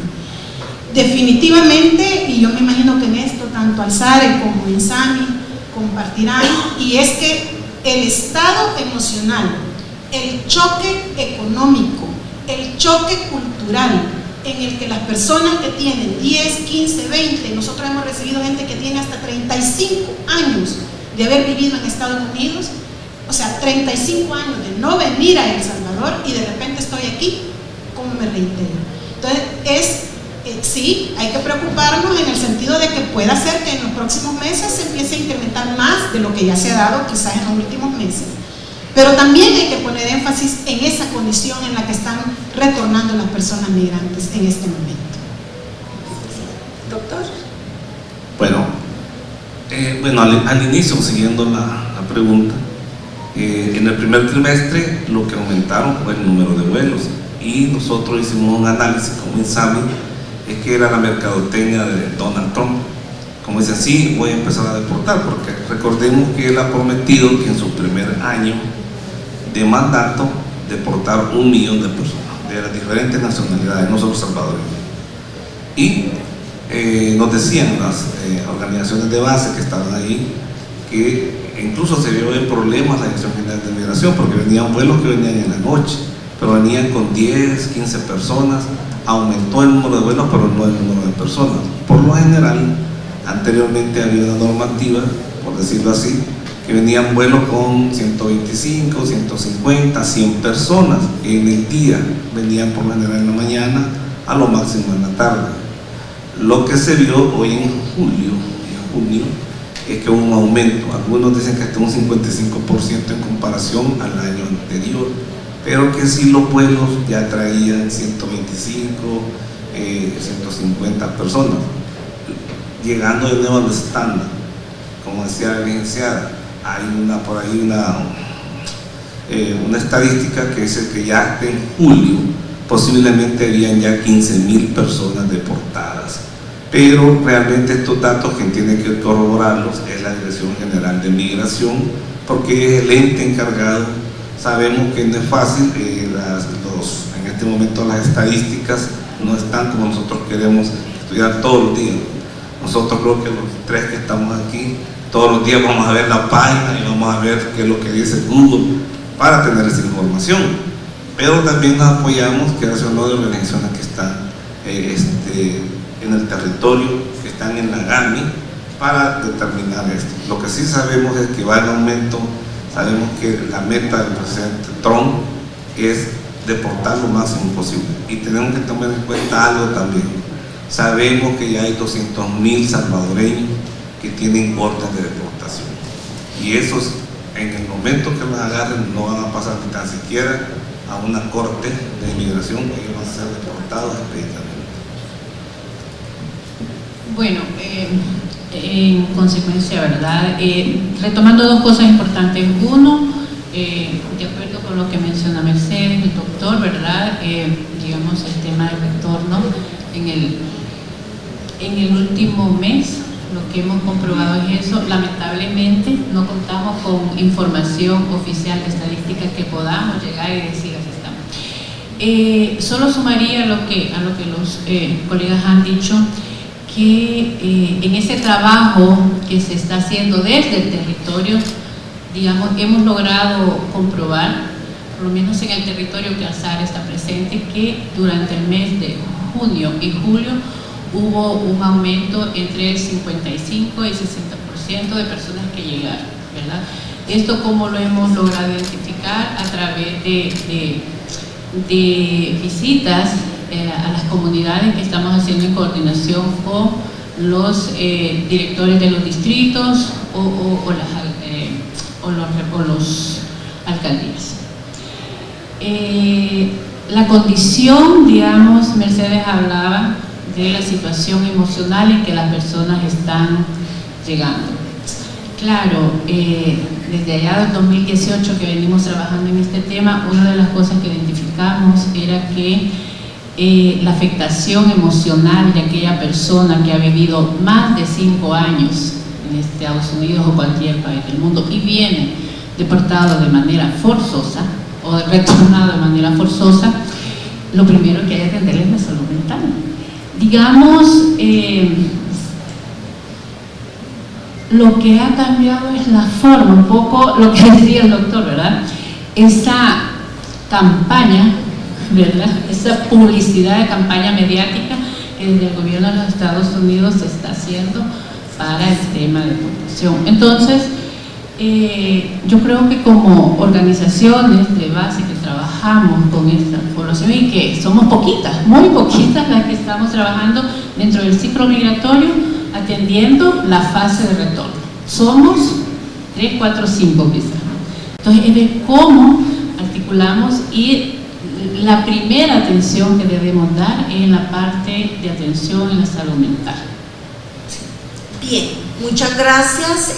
Definitivamente, y yo me imagino que en esto tanto Alzare como Insani compartirán, y es que el estado emocional, el choque económico, el choque cultural, en el que las personas que tienen 10, 15, 20, nosotros hemos recibido gente que tiene hasta 35 años de haber vivido en Estados Unidos, o sea, 35 años de no venir a El Salvador, y de repente estoy aquí, ¿cómo me reintegro? Entonces, sí, hay que preocuparnos en el sentido de que pueda ser que en los próximos meses se empiece a incrementar más de lo que ya se ha dado quizás en los últimos meses, pero también hay que poner énfasis en esa condición en la que están retornando las personas migrantes en este momento. Doctor. Bueno, al inicio, siguiendo la pregunta, en el primer trimestre lo que aumentaron fue el número de vuelos, y nosotros hicimos un análisis como Insami, es que era la mercadotecnia de Donald Trump. Como dice, sí, voy a empezar a deportar, porque recordemos que él ha prometido que en su primer año de mandato deportar 1 millón de personas de las diferentes nacionalidades, no solo salvadoreños. Y nos decían las organizaciones de base que estaban ahí que incluso se vio en problemas la Dirección General de Migración, porque venían vuelos que venían en la noche, pero venían con 10, 15 personas. Aumentó el número de vuelos, pero no el número de personas. Por lo general, anteriormente había una normativa, por decirlo así, que venían vuelos con 125, 150, 100 personas en el día, venían por lo general en la mañana, a lo máximo en la tarde. Lo que se vio hoy en junio, es que hubo un aumento, algunos dicen que hasta un 55% en comparación al año anterior, pero que sí los vuelos ya traían 125, 150 personas, llegando de nuevo al estándar. Como decía la licenciada, hay por ahí una estadística que dice que ya hasta en julio posiblemente habían ya 15.000 personas deportadas, pero realmente estos datos quien tiene que corroborarlos es la Dirección General de Migración, porque es el ente encargado. Sabemos que no es fácil, en este momento las estadísticas no están como nosotros queremos estudiar todos los días. Nosotros creo que los 3 que estamos aquí, todos los días vamos a ver la página y vamos a ver qué es lo que dice Google para tener esa información, pero también nos apoyamos, que son de organizaciones que están en el territorio, que están en la GAMI, para determinar esto. Lo que sí sabemos es que va en aumento Sabemos que la meta del presidente Trump es deportar lo máximo posible. Y tenemos que tomar en cuenta algo también. Sabemos que ya hay 200.000 salvadoreños que tienen orden de deportación. Y esos, en el momento que los agarren, no van a pasar ni tan siquiera a una corte de inmigración, ellos van a ser deportados expeditamente. Bueno, en consecuencia, ¿verdad? Retomando dos cosas importantes. Uno, de acuerdo con lo que menciona Mercedes, el doctor, ¿verdad? Digamos, el tema del retorno en el último mes, lo que hemos comprobado es eso. Lamentablemente no contamos con información oficial de estadística que podamos llegar y decir así estamos. Solo sumaría a lo que los colegas han dicho, que en ese trabajo que se está haciendo desde el territorio, digamos, hemos logrado comprobar, por lo menos en el territorio que Alzara está presente, que durante el mes de junio y julio hubo un aumento entre el 55 y 60% de personas que llegaron, ¿verdad? Esto, ¿cómo lo hemos logrado identificar? A través de visitas a las comunidades que estamos haciendo en coordinación con los directores de los distritos o los alcaldías. La condición, digamos, Mercedes hablaba de la situación emocional en que las personas están llegando. Claro, desde allá del 2018 que venimos trabajando en este tema, una de las cosas que identificamos era que la afectación emocional de aquella persona que ha vivido más de 5 años en Estados Unidos o cualquier país del mundo y viene deportado de manera forzosa o retornado de manera forzosa, lo primero que hay que atender es la salud mental. Digamos, lo que ha cambiado es la forma, un poco lo que decía el doctor, ¿verdad? Esa campaña, ¿verdad? Esa publicidad de campaña mediática que desde el gobierno de los Estados Unidos se está haciendo para el tema de deportación. Entonces, yo creo que como organizaciones de base que trabajamos con esta población y que somos poquitas, muy poquitas las que estamos trabajando dentro del ciclo migratorio atendiendo la fase de retorno. Somos 3, 4, 5 quizás. Entonces, es ver cómo articulamos y la primera atención que debemos dar es en la parte de atención en la salud mental. Bien, muchas gracias.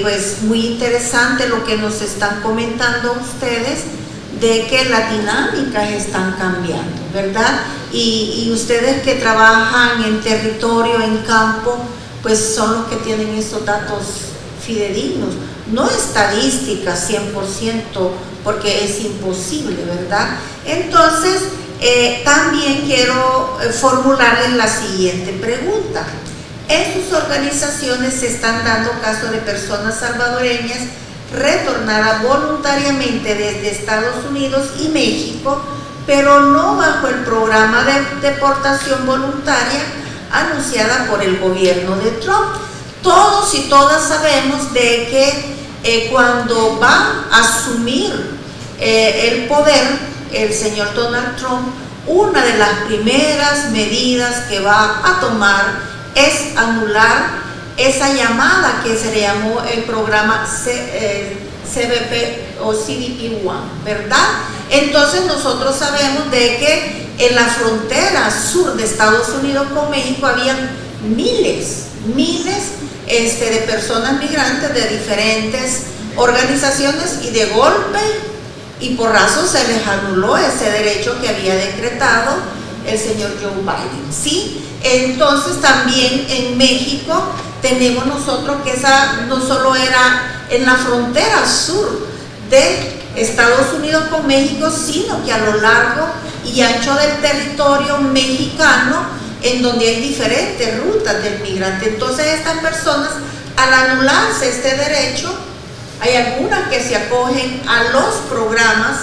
Pues muy interesante lo que nos están comentando ustedes, de que las dinámicas están cambiando, ¿verdad? Y ustedes que trabajan en territorio, en campo, pues son los que tienen esos datos fidedignos, no estadísticas 100%, porque es imposible, ¿verdad? Entonces, también quiero formularles la siguiente pregunta. En sus organizaciones se están dando casos de personas salvadoreñas retornadas voluntariamente desde Estados Unidos y México, pero no bajo el programa de deportación voluntaria anunciada por el gobierno de Trump. Todos y todas sabemos de que cuando va a asumir el poder el señor Donald Trump, una de las primeras medidas que va a tomar es anular esa llamada que se le llamó el programa CBP o CBP-1, ¿verdad? Entonces nosotros sabemos de que en la frontera sur de Estados Unidos con México había miles de personas migrantes de diferentes organizaciones, y de golpe y porrazo se les anuló ese derecho que había decretado el señor Joe Biden, ¿sí? Entonces también en México tenemos nosotros que esa no solo era en la frontera sur de Estados Unidos con México, sino que a lo largo y ancho del territorio mexicano, en donde hay diferentes rutas del migrante. Entonces estas personas, al anularse este derecho, hay algunas que se acogen a los programas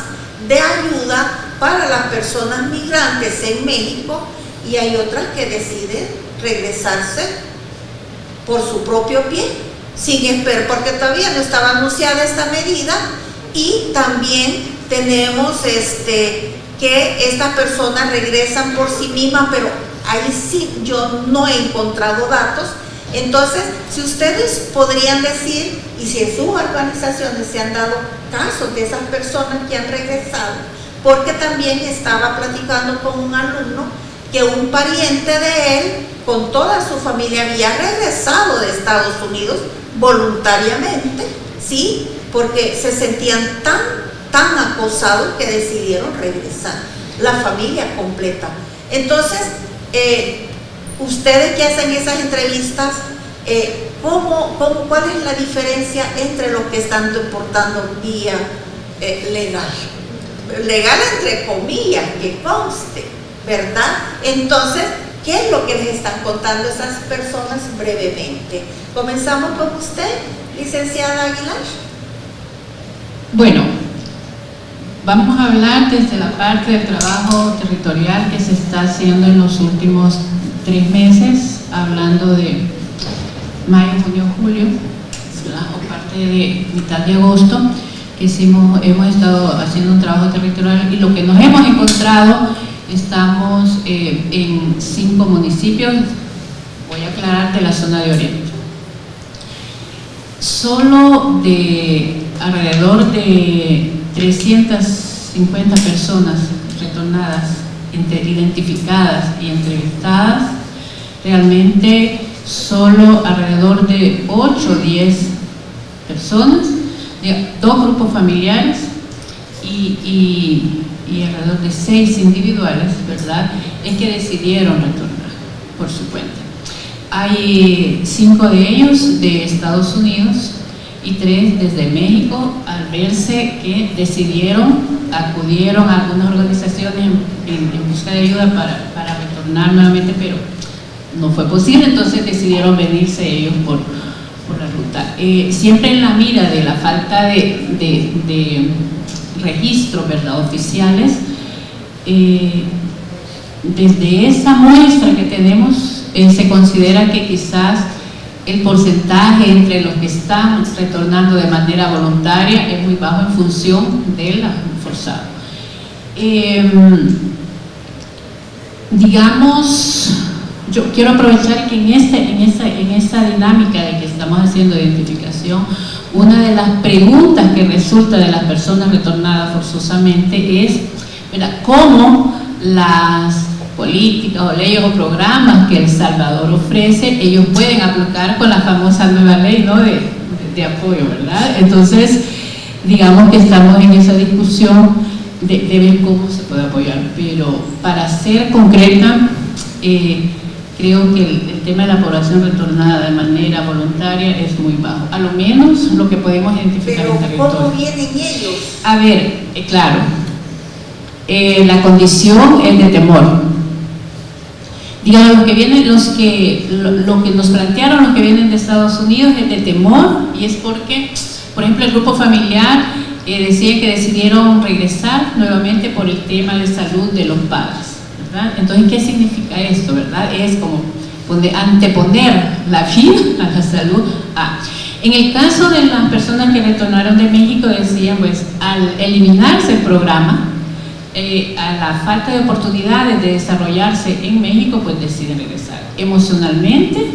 de ayuda para las personas migrantes en México, y hay otras que deciden regresarse por su propio pie, sin esperar, porque todavía no estaba anunciada esta medida, y también tenemos que estas personas regresan por sí mismas, pero ahí sí yo no he encontrado datos. Entonces, si ustedes podrían decir, y si en sus organizaciones se han dado casos de esas personas que han regresado, porque también estaba platicando con un alumno que un pariente de él, con toda su familia, había regresado de Estados Unidos voluntariamente, ¿sí? Porque se sentían tan acosados que decidieron regresar, la familia completa. Entonces, ustedes que hacen esas entrevistas, ¿cuál es la diferencia entre lo que están deportando vía legal? Legal entre comillas, que conste, ¿verdad? Entonces, ¿qué es lo que les están contando esas personas brevemente? Comenzamos con usted, licenciada Aguilar. Bueno, vamos a hablar desde la parte del trabajo territorial que se está haciendo en los últimos 3 meses, hablando de mayo, junio, julio, o parte de mitad de agosto, que hemos estado haciendo un trabajo territorial, y lo que nos hemos encontrado, estamos en 5 municipios, voy a aclarar, de la zona de Oriente. Solo de alrededor de 350 personas retornadas, identificadas y entrevistadas, realmente solo alrededor de 8 o 10 personas, 2 grupos familiares y alrededor de 6 individuales, ¿verdad?, es que decidieron retornar por su cuenta. Hay 5 de ellos de Estados Unidos y 3 desde México, al verse que acudieron a algunas organizaciones en busca de ayuda para retornar nuevamente, pero no fue posible, entonces decidieron venirse ellos por la ruta. Siempre en la mira de la falta de registros, ¿verdad?, oficiales, desde esa muestra que tenemos, se considera que quizás el porcentaje entre los que están retornando de manera voluntaria es muy bajo en función del forzado. Digamos, yo quiero aprovechar que en esta dinámica de que estamos haciendo identificación, una de las preguntas que resulta de las personas retornadas forzosamente es, ¿verdad?, cómo las políticas o leyes o programas que El Salvador ofrece, ellos pueden aplicar con la famosa nueva ley, ¿no?, de apoyo, ¿verdad? Entonces, digamos que estamos en esa discusión de ver cómo se puede apoyar, pero para ser concreta, creo que el tema de la población retornada de manera voluntaria es muy bajo, a lo menos lo que podemos identificar en territorio. ¿Cómo vienen ellos? A ver, claro, la condición es de temor. Digamos, lo que nos plantearon los que vienen de Estados Unidos es de temor, y es porque, por ejemplo, el grupo familiar decía que decidieron regresar nuevamente por el tema de salud de los padres, ¿verdad? Entonces, ¿qué significa esto, verdad? Es como anteponer la vida a la salud. En el caso de las personas que retornaron de México, decían, pues, al eliminarse el programa, a la falta de oportunidades de desarrollarse en México, pues deciden regresar. Emocionalmente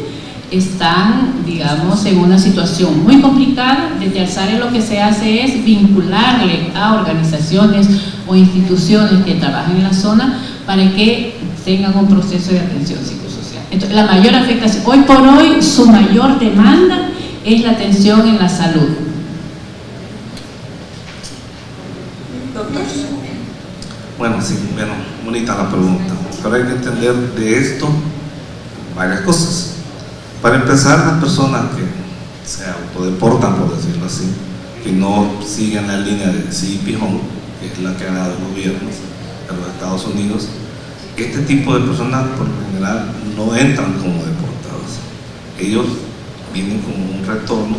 están, digamos, en una situación muy complicada. Desde Alzare lo que se hace es vincularle a organizaciones o instituciones que trabajan en la zona para que tengan un proceso de atención psicosocial. Entonces, la mayor afectación, hoy por hoy, su mayor demanda es la atención en la salud. Doctor. Bueno, sí, bonita la pregunta, pero hay que entender de esto varias cosas. Para empezar, las personas que se autodeportan, por decirlo así, que no siguen la línea de CIPI Home, que es la que ha dado el gobierno de los Estados Unidos, este tipo de personas por lo general no entran como deportados. Ellos vienen como un retorno,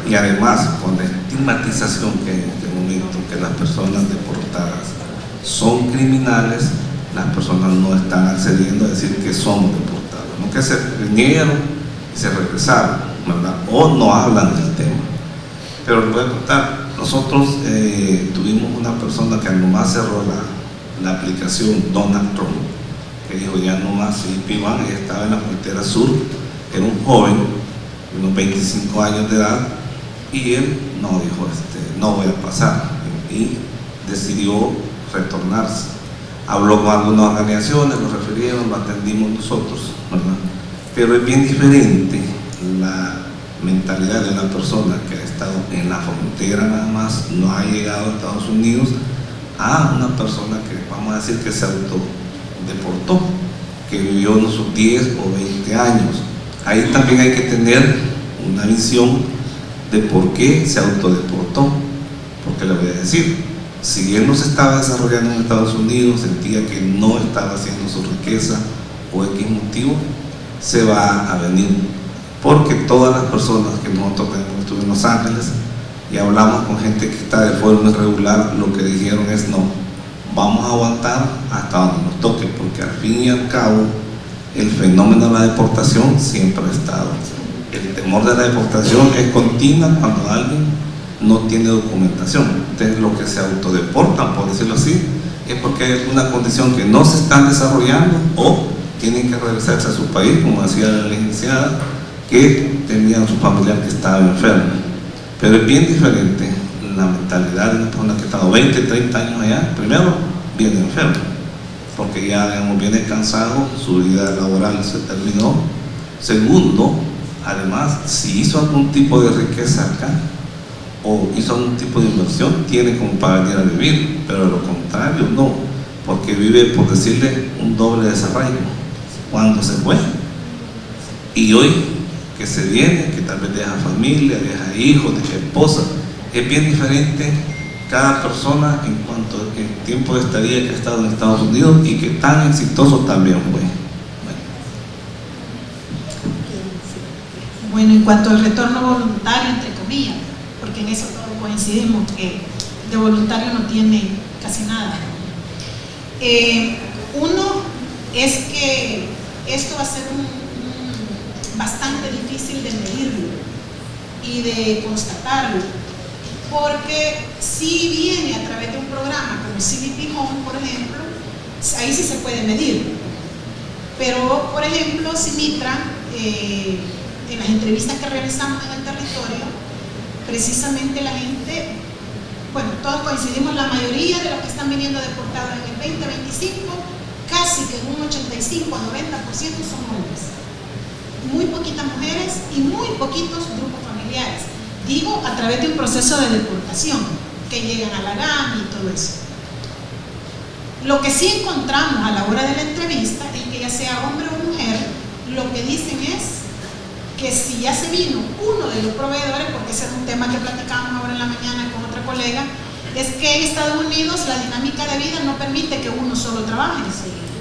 y además con la estigmatización que hay en este momento, que las personas deportadas son criminales, las personas no están accediendo a decir que somos deportados, no que se vinieron y se regresaron. ¿verdad? O no hablan del tema. Pero les voy a contar, nosotros tuvimos una persona que nomás cerró la aplicación, Donald Trump, que dijo ya no más Felipe Iván. Ella estaba en la frontera sur, era un joven de unos 25 años de edad, y él no dijo, no voy a pasar, y decidió retornarse. Habló con algunas organizaciones, lo refirieron, lo atendimos nosotros, ¿verdad? Pero es bien diferente la mentalidad de una persona que ha estado en la frontera nada más, no ha llegado a Estados Unidos, a una persona que vamos a decir que se autodeportó, que vivió unos 10 o 20 años. Ahí también hay que tener una visión de por qué se autodeportó, porque le voy a decir, si él no se estaba desarrollando en Estados Unidos, sentía que no estaba haciendo su riqueza o X motivo, se va a venir, porque todas las personas que nosotros tenemos, estuve en Los Ángeles y hablamos con gente que está de forma irregular, lo que dijeron es no, vamos a aguantar hasta donde nos toque, porque al fin y al cabo el fenómeno de la deportación siempre ha estado. El temor de la deportación es continua cuando alguien no tiene documentación. Entonces, lo que se autodeportan, por decirlo así, es porque hay alguna condición que no se están desarrollando o tienen que regresarse a su país, como decía la licenciada, que tenían su familiar que estaba enfermo. Pero es bien diferente la mentalidad de una persona que ha estado 20, 30 años allá. Primero, viene enfermo, porque ya, digamos, viene cansado, su vida laboral se terminó. Segundo, además, si hizo algún tipo de riqueza acá o hizo algún tipo de inversión, tiene como para venir a vivir, pero lo contrario no, porque vive, por decirle, un doble desarraigo cuando se fue. Y hoy que se viene, que tal vez deja familia, deja hijos, deja esposa, es bien diferente cada persona en cuanto al tiempo de estadía que ha estado en Estados Unidos y que tan exitoso también fue. Bueno, en cuanto al retorno voluntario, entre comillas, porque en eso todos coincidimos que de voluntario no tiene casi nada. Uno es que esto va a ser bastante difícil de medirlo y de constatarlo, porque si viene a través de un programa como CBP Home, por ejemplo, ahí sí se puede medir. Pero, por ejemplo, Simitra, en las entrevistas que realizamos en el territorio, precisamente la gente, bueno, todos coincidimos, la mayoría de los que están viniendo deportados en el 2025, casi que un 85 a 90% son hombres. Muy poquitas mujeres y muy poquitos grupos familiares. Digo, a través de un proceso de deportación, que llegan a la GAM y todo eso. Lo que sí encontramos a la hora de la entrevista es que ya sea hombre o mujer, lo que dicen es que si ya se vino uno de los proveedores, porque ese es un tema que platicábamos ahora en la mañana con otra colega, es que en Estados Unidos la dinámica de vida no permite que uno solo trabaje.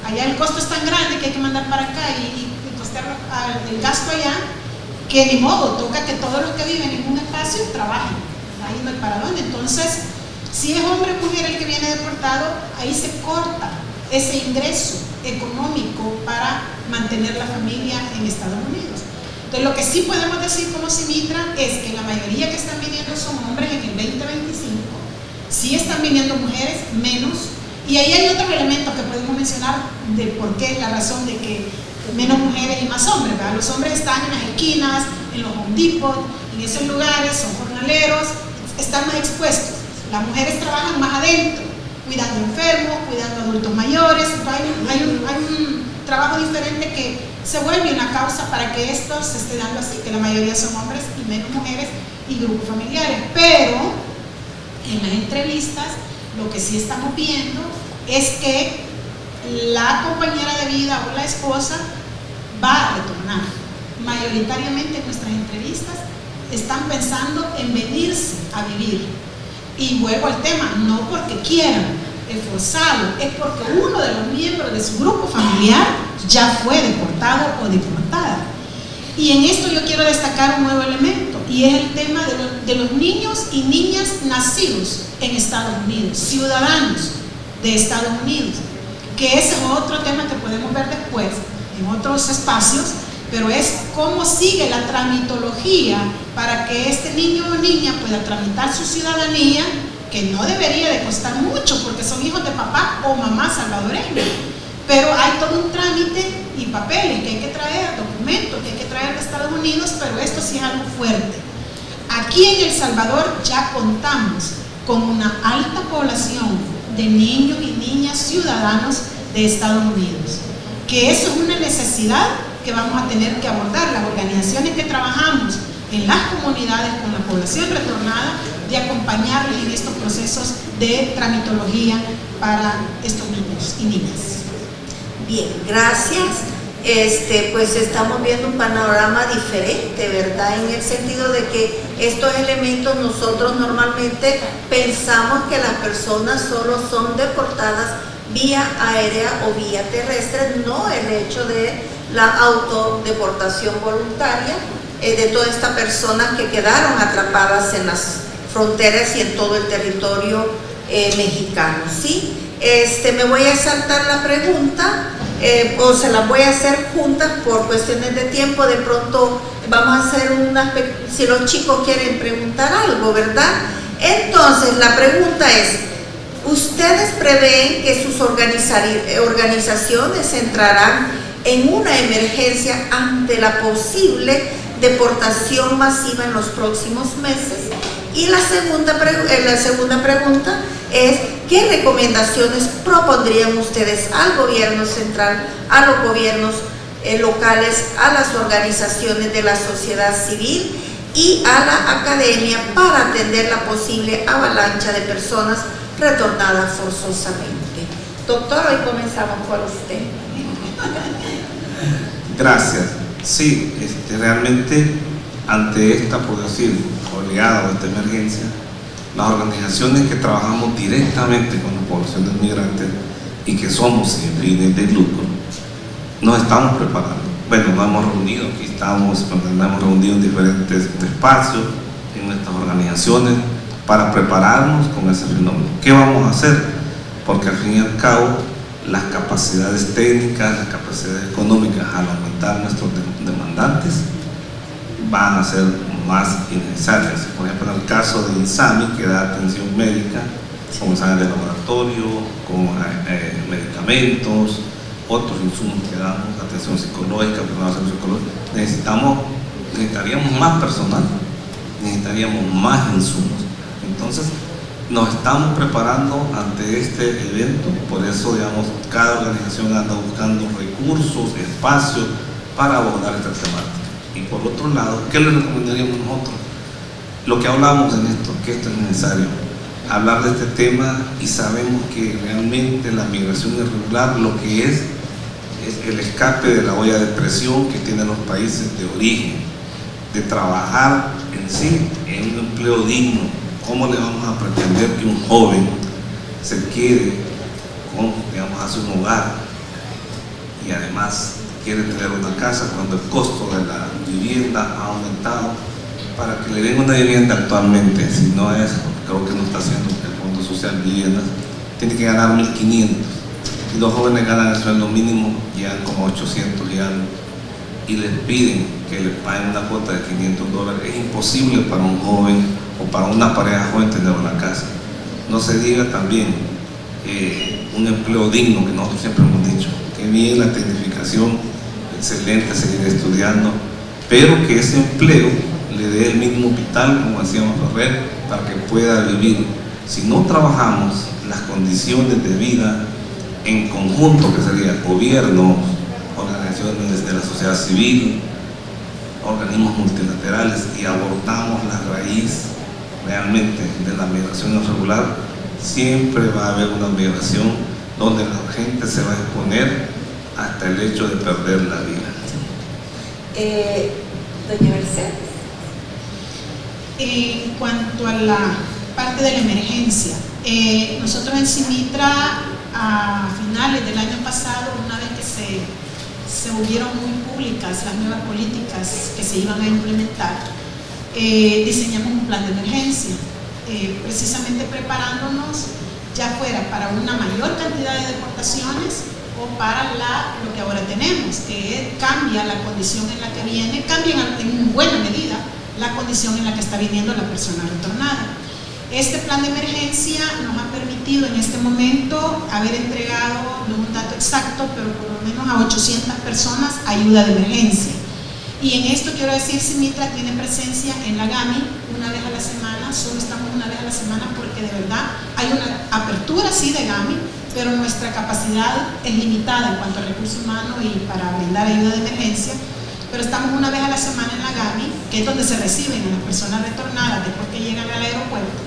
Allá el costo es tan grande que hay que mandar para acá y costear el gasto allá, que ni modo, toca que todos los que viven en un espacio trabajen. Ahí no hay para dónde. Entonces, si es hombre o mujer el que viene deportado, ahí se corta ese ingreso económico para mantener la familia en Estados Unidos. Entonces, lo que sí podemos decir como Simitra es que la mayoría que están viniendo son hombres en el 2025, sí están viniendo mujeres, menos, y ahí hay otros elementos que podemos mencionar de por qué es la razón de que menos mujeres y más hombres, ¿verdad? Los hombres están en las esquinas, en los Home Depot, en esos lugares, son jornaleros, están más expuestos. Las mujeres trabajan más adentro, cuidando enfermos, cuidando adultos mayores. Hay un trabajo diferente que se vuelve una causa para que esto se esté dando así, que la mayoría son hombres y menos mujeres y grupos familiares. Pero en las entrevistas lo que sí estamos viendo es que la compañera de vida o la esposa va a retornar. Mayoritariamente en nuestras entrevistas están pensando en venirse a vivir. Y vuelvo al tema, no porque quieran, es forzado, es porque uno de los miembros de su grupo familiar ya fue deportado o deportada. Y en esto yo quiero destacar un nuevo elemento, y es el tema de los niños y niñas nacidos en Estados Unidos, ciudadanos de Estados Unidos, que ese es otro tema que podemos ver después en otros espacios, pero es cómo sigue la tramitología para que este niño o niña pueda tramitar su ciudadanía, que no debería de costar mucho porque son hijos de papá o mamá salvadoreño, pero hay todo un trámite y papeles que hay que traer, documentos que hay que traer de Estados Unidos, pero esto sí es algo fuerte. Aquí en El Salvador ya contamos con una alta población de niños y niñas ciudadanos de Estados Unidos, que eso es una necesidad que vamos a tener que abordar las organizaciones que trabajamos en las comunidades con la población retornada, de acompañarles en estos procesos de tramitología para estos niños y niñas. Bien, gracias. Pues estamos viendo un panorama diferente, ¿verdad? En el sentido de que estos elementos nosotros normalmente pensamos que las personas solo son deportadas vía aérea o vía terrestre, no el hecho de la autodeportación voluntaria de todas estas personas que quedaron atrapadas en las fronteras y en todo el territorio mexicano, ¿sí? Me voy a saltar la pregunta, o se las voy a hacer juntas por cuestiones de tiempo. De pronto vamos a hacer si los chicos quieren preguntar algo, ¿verdad? Entonces la pregunta es: ¿ustedes prevén que sus organizaciones entrarán en una emergencia ante la posible deportación masiva en los próximos meses? Y la segunda pregunta es: ¿qué recomendaciones propondrían ustedes al gobierno central, a los gobiernos locales, a las organizaciones de la sociedad civil y a la academia para atender la posible avalancha de personas retornadas forzosamente? Doctor, hoy comenzamos por usted. Gracias. Sí, realmente ante esta, por decir, oleada o esta emergencia, las organizaciones que trabajamos directamente con las poblaciones migrantes y que somos sin fines de lucro, nos estamos preparando. Bueno, nos hemos reunido, aquí estamos, nos hemos reunido en diferentes espacios, en nuestras organizaciones, para prepararnos con ese fenómeno. ¿Qué vamos a hacer? Porque al fin y al cabo, las capacidades técnicas, las capacidades económicas, al aumentar nuestros demandantes, van a ser más innecesarias. Por ejemplo, en el caso de INSAMI, que da atención médica, con exámenes de laboratorio, con medicamentos, otros insumos que damos, atención psicológica, necesitaríamos más personal, necesitaríamos más insumos. Entonces, nos estamos preparando ante este evento, por eso, digamos, cada organización anda buscando recursos, espacios para abordar esta temática. Y por otro lado, ¿qué le recomendaríamos nosotros? Lo que hablamos en esto, que esto es necesario, hablar de este tema, y sabemos que realmente la migración irregular lo que es el escape de la olla de presión que tienen los países de origen, de trabajar en sí en un empleo digno. ¿Cómo le vamos a pretender que un joven se quede con, digamos, a su hogar y además quiere tener una casa cuando el costo de la vivienda ha aumentado? Para que le den una vivienda actualmente, si no es, creo que no está haciendo el Fondo Social Viviendas, tiene que ganar 1.500, y los jóvenes ganan el sueldo mínimo, llegan como 800 y les piden que les paguen una cuota de $500. Es imposible para un joven o para una pareja joven tener una casa. No se diga también un empleo digno, que nosotros siempre hemos dicho, que bien la tecnificación, excelente seguir estudiando, pero que ese empleo le dé el mínimo vital, como decíamos Ferrer, para que pueda vivir. Si no trabajamos las condiciones de vida en conjunto, que sería gobierno, organizaciones de la sociedad civil, organismos multilaterales, y abordamos la raíz realmente de la migración irregular, siempre va a haber una migración donde la gente se va a exponer hasta el hecho de perder la vida. Doña Mercedes. En cuanto a la parte de la emergencia, nosotros en CIMITRA, a finales del año pasado, una vez que se volvieron muy públicas las nuevas políticas que se iban a implementar, diseñamos un plan de emergencia, precisamente preparándonos ya fuera para una mayor cantidad de deportaciones o para lo que ahora tenemos, que cambia la condición en la que viene, cambia en buena medida la condición en la que está viniendo la persona retornada. Este plan de emergencia nos ha permitido en este momento haber entregado, no un dato exacto, pero por lo menos a 800 personas ayuda de emergencia. Y en esto quiero decir, Simitra tiene presencia en la GAMI una vez a la semana, solo estamos una vez a la semana porque de verdad hay una apertura sí de GAMI, pero nuestra capacidad es limitada en cuanto a recursos humanos y para brindar ayuda de emergencia, pero estamos una vez a la semana en la GAMI, que es donde se reciben a las personas retornadas después que llegan al aeropuerto,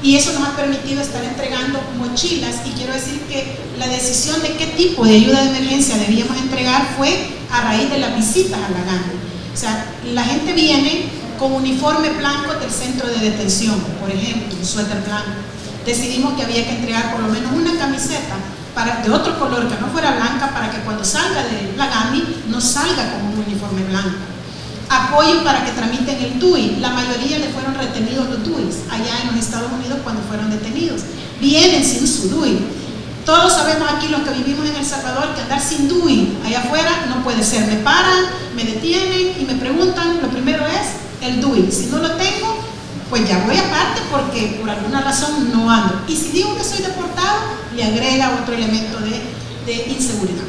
y eso nos ha permitido estar entregando mochilas, y quiero decir que la decisión de qué tipo de ayuda de emergencia debíamos entregar fue a raíz de las visitas a la GAMI. O sea, la gente viene con uniforme blanco del centro de detención, por ejemplo, un suéter blanco. Decidimos que había que entregar por lo menos una camiseta de otro color que no fuera blanca, para que cuando salga de la GAMI no salga con un uniforme blanco. Apoyo para que tramiten el DUI. La mayoría le fueron retenidos los DUIs allá en los Estados Unidos cuando fueron detenidos. Vienen sin su DUI. Todos sabemos aquí, los que vivimos en El Salvador, que andar sin DUI allá afuera no puede ser. Me paran, me detienen y me preguntan, lo primero es el DUI. Si no lo tengo, pues ya voy aparte porque por alguna razón no ando. Y si digo que soy deportado, le agrega otro elemento de inseguridad.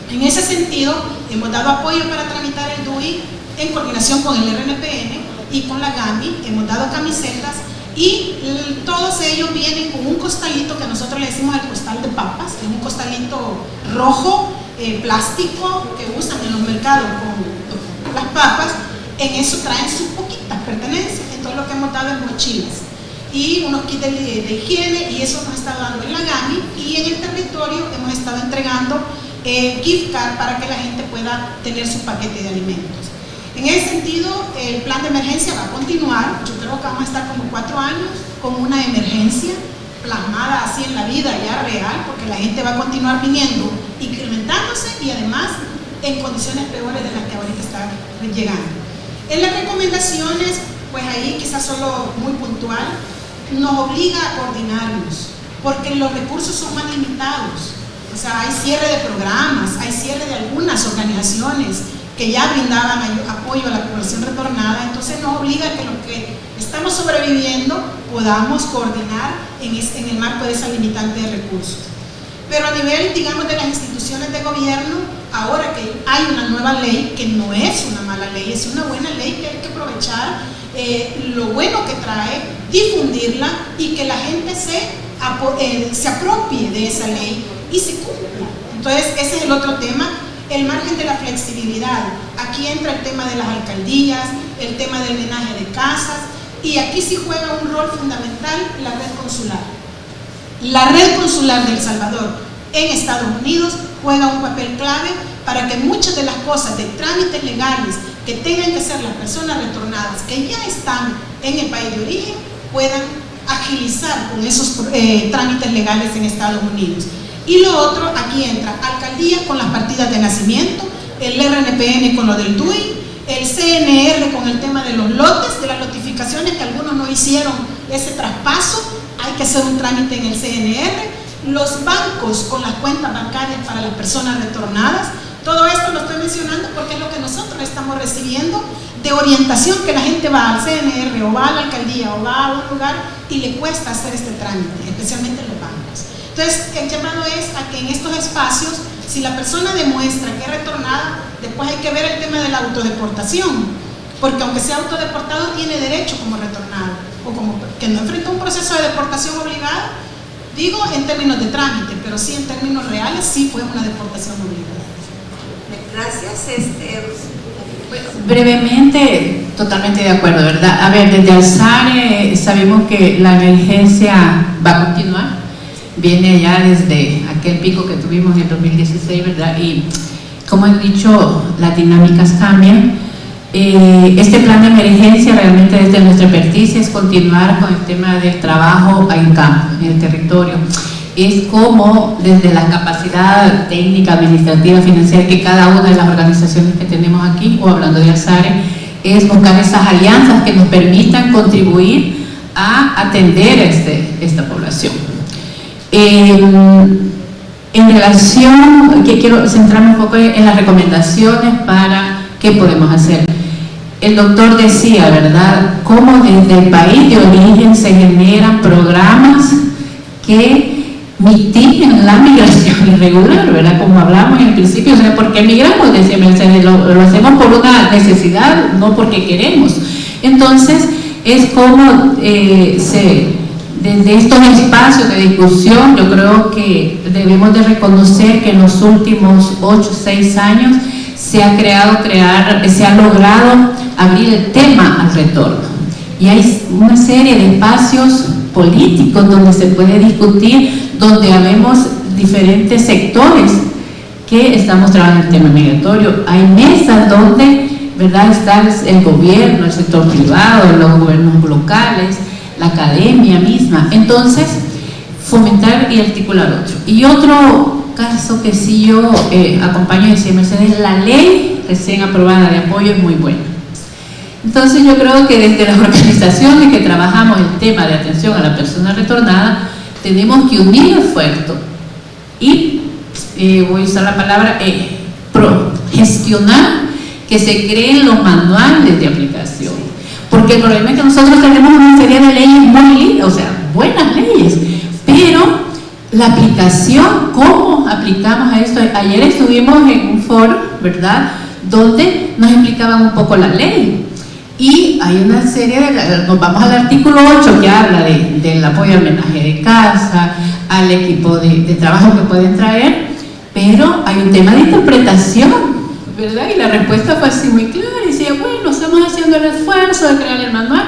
En ese sentido, hemos dado apoyo para tramitar el DUI en coordinación con el RNPN y con la GAMI. Hemos dado camisetas y todos ellos vienen con un costalito que nosotros le decimos el costal de papas, es un costalito rojo, plástico, que usan en los mercados con las papas. En eso traen sus poquitas pertenencias. Entonces lo que hemos dado es mochilas y unos kits de higiene, y eso nos está dando en la GAMI, y en el territorio hemos estado entregando gift card para que la gente pueda tener su paquete de alimentos. En ese sentido, el plan de emergencia va a continuar. Yo creo que vamos a estar como 4 años con una emergencia plasmada así en la vida ya real, porque la gente va a continuar viniendo, incrementándose y además en condiciones peores de las que ahorita está llegando. En las recomendaciones, pues ahí quizás solo muy puntual, nos obliga a coordinarnos, porque los recursos son más limitados. O sea, hay cierre de programas, hay cierre de algunas organizaciones que ya brindaban apoyo a la población retornada. Entonces nos obliga a que los que estamos sobreviviendo podamos coordinar en el marco de esa limitante de recursos. Pero a nivel, digamos, de las instituciones de gobierno, ahora que hay una nueva ley, que no es una mala ley, es una buena ley que hay que aprovechar lo bueno que trae, difundirla y que la gente se apropie de esa ley y se cumpla. Entonces ese es el otro tema, el margen de la flexibilidad. Aquí entra el tema de las alcaldías, el tema del drenaje de casas, y aquí sí juega un rol fundamental la red consular. La red consular de El Salvador en Estados Unidos juega un papel clave para que muchas de las cosas de trámites legales que tengan que hacer las personas retornadas que ya están en el país de origen puedan agilizar con esos trámites legales en Estados Unidos. Y lo otro, aquí entra alcaldías con las partidas de nacimiento, el RNPN con lo del DUI, el CNR con el tema de los lotes, de las notificaciones que algunos no hicieron ese traspaso, hay que hacer un trámite en el CNR, los bancos con las cuentas bancarias para las personas retornadas. Todo esto lo estoy mencionando porque es lo que nosotros estamos recibiendo de orientación, que la gente va al CNR o va a la alcaldía o va a un lugar y le cuesta hacer este trámite, especialmente en los bancos. Entonces el llamado es a que en estos espacios, si la persona demuestra que es retornada, después hay que ver el tema de la autodeportación, porque aunque sea autodeportado tiene derecho como retornado, o como que no enfrenta un proceso de deportación obligada, digo en términos de trámite, pero sí en términos reales sí fue una deportación obligada. Gracias. Brevemente, totalmente de acuerdo, ¿verdad? A ver, desde Alzare sabemos que la emergencia va a continuar, viene ya desde aquel pico que tuvimos en el 2016, ¿verdad? Y como he dicho, las dinámicas cambian. Este plan de emergencia realmente desde nuestra experticia es continuar con el tema del trabajo en campo, en el territorio. Es como desde la capacidad técnica, administrativa, financiera que cada una de las organizaciones que tenemos aquí, o hablando de Alzare, es buscar esas alianzas que nos permitan contribuir a atender esta población. En relación, que quiero centrarme un poco en las recomendaciones para qué podemos hacer. El doctor decía, ¿verdad?, cómo desde el país de origen se generan programas que mitiguen la migración irregular, ¿verdad? Como hablamos en el principio, o sea, ¿por qué migramos? Decía Mercedes, lo hacemos por una necesidad, no porque queremos. Entonces, es como desde estos espacios de discusión, yo creo que debemos de reconocer que en los últimos 8 o 6 años se ha logrado abrir el tema al retorno. Y hay una serie de espacios políticos donde se puede discutir, donde habemos diferentes sectores que estamos trabajando el tema migratorio. Hay mesas donde, ¿verdad?, está el gobierno, el sector privado, los gobiernos locales, la academia misma. Entonces, fomentar y articular otro. Y otro caso que sí yo acompaño, decía Mercedes, la ley recién aprobada de apoyo es muy buena. Entonces yo creo que desde las organizaciones que trabajamos el tema de atención a la persona retornada, tenemos que unir esfuerzos y, voy a usar la palabra, gestionar que se creen los manuales de aplicación. Porque el problema es que nosotros tenemos una serie de leyes muy lindas, o sea, buenas leyes, pero la aplicación, ¿cómo aplicamos a esto? Ayer estuvimos en un foro, ¿verdad?, donde nos explicaban un poco la ley. Y hay una serie nos vamos al artículo 8 que habla del apoyo al homenaje de casa, al equipo de trabajo que pueden traer, pero hay un tema de interpretación, ¿verdad? Y la respuesta fue así muy clara, decía, bueno, estamos haciendo el esfuerzo de crear el manual,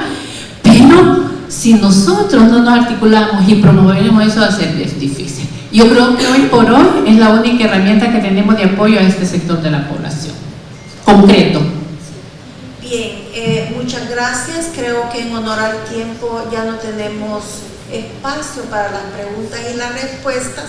pero si nosotros no nos articulamos y promovemos eso, va a ser difícil. Yo creo que hoy por hoy es la única herramienta que tenemos de apoyo a este sector de la población, concreto. Bien, muchas gracias. Creo que en honor al tiempo ya no tenemos espacio para las preguntas y las respuestas.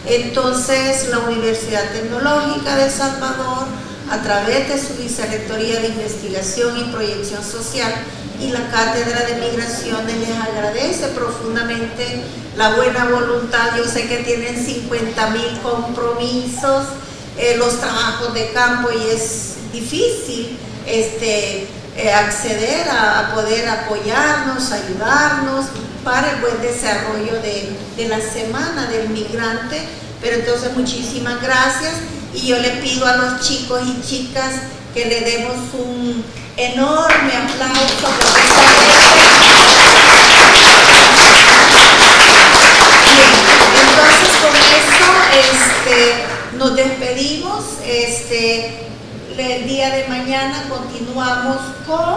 Entonces, la Universidad Tecnológica de El Salvador, a través de su Vicerrectoría de Investigación y Proyección Social y la Cátedra de Migraciones, les agradece profundamente la buena voluntad. Yo sé que tienen 50,000 compromisos, los trabajos de campo, y es difícil acceder a poder apoyarnos, ayudarnos para el buen desarrollo de la Semana del Migrante. Pero entonces, muchísimas gracias, y yo le pido a los chicos y chicas que le demos un enorme aplauso por entonces, con eso nos despedimos. El día de mañana continuamos con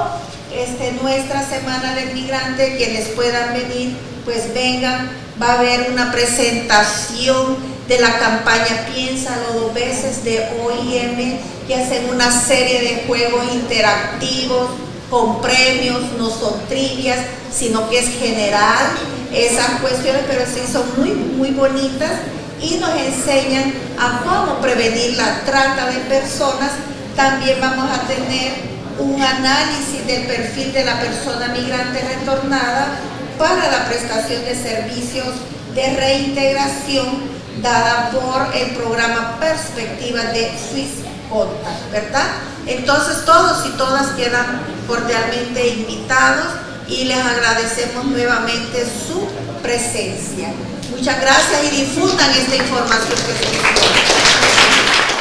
nuestra Semana del Migrante. Quienes puedan venir, pues vengan. Va a haber una presentación de la campaña Piénsalo 2 veces de OIM, que hacen una serie de juegos interactivos con premios, no son trivias, sino que es general esas cuestiones, pero sí son muy, muy bonitas y nos enseñan a cómo prevenir la trata de personas. También vamos a tener un análisis del perfil de la persona migrante retornada para la prestación de servicios de reintegración dada por el programa Perspectivas de Swiss Contact, ¿verdad? Entonces, todos y todas quedan cordialmente invitados y les agradecemos nuevamente su presencia. Muchas gracias y difundan esta información que se les dio.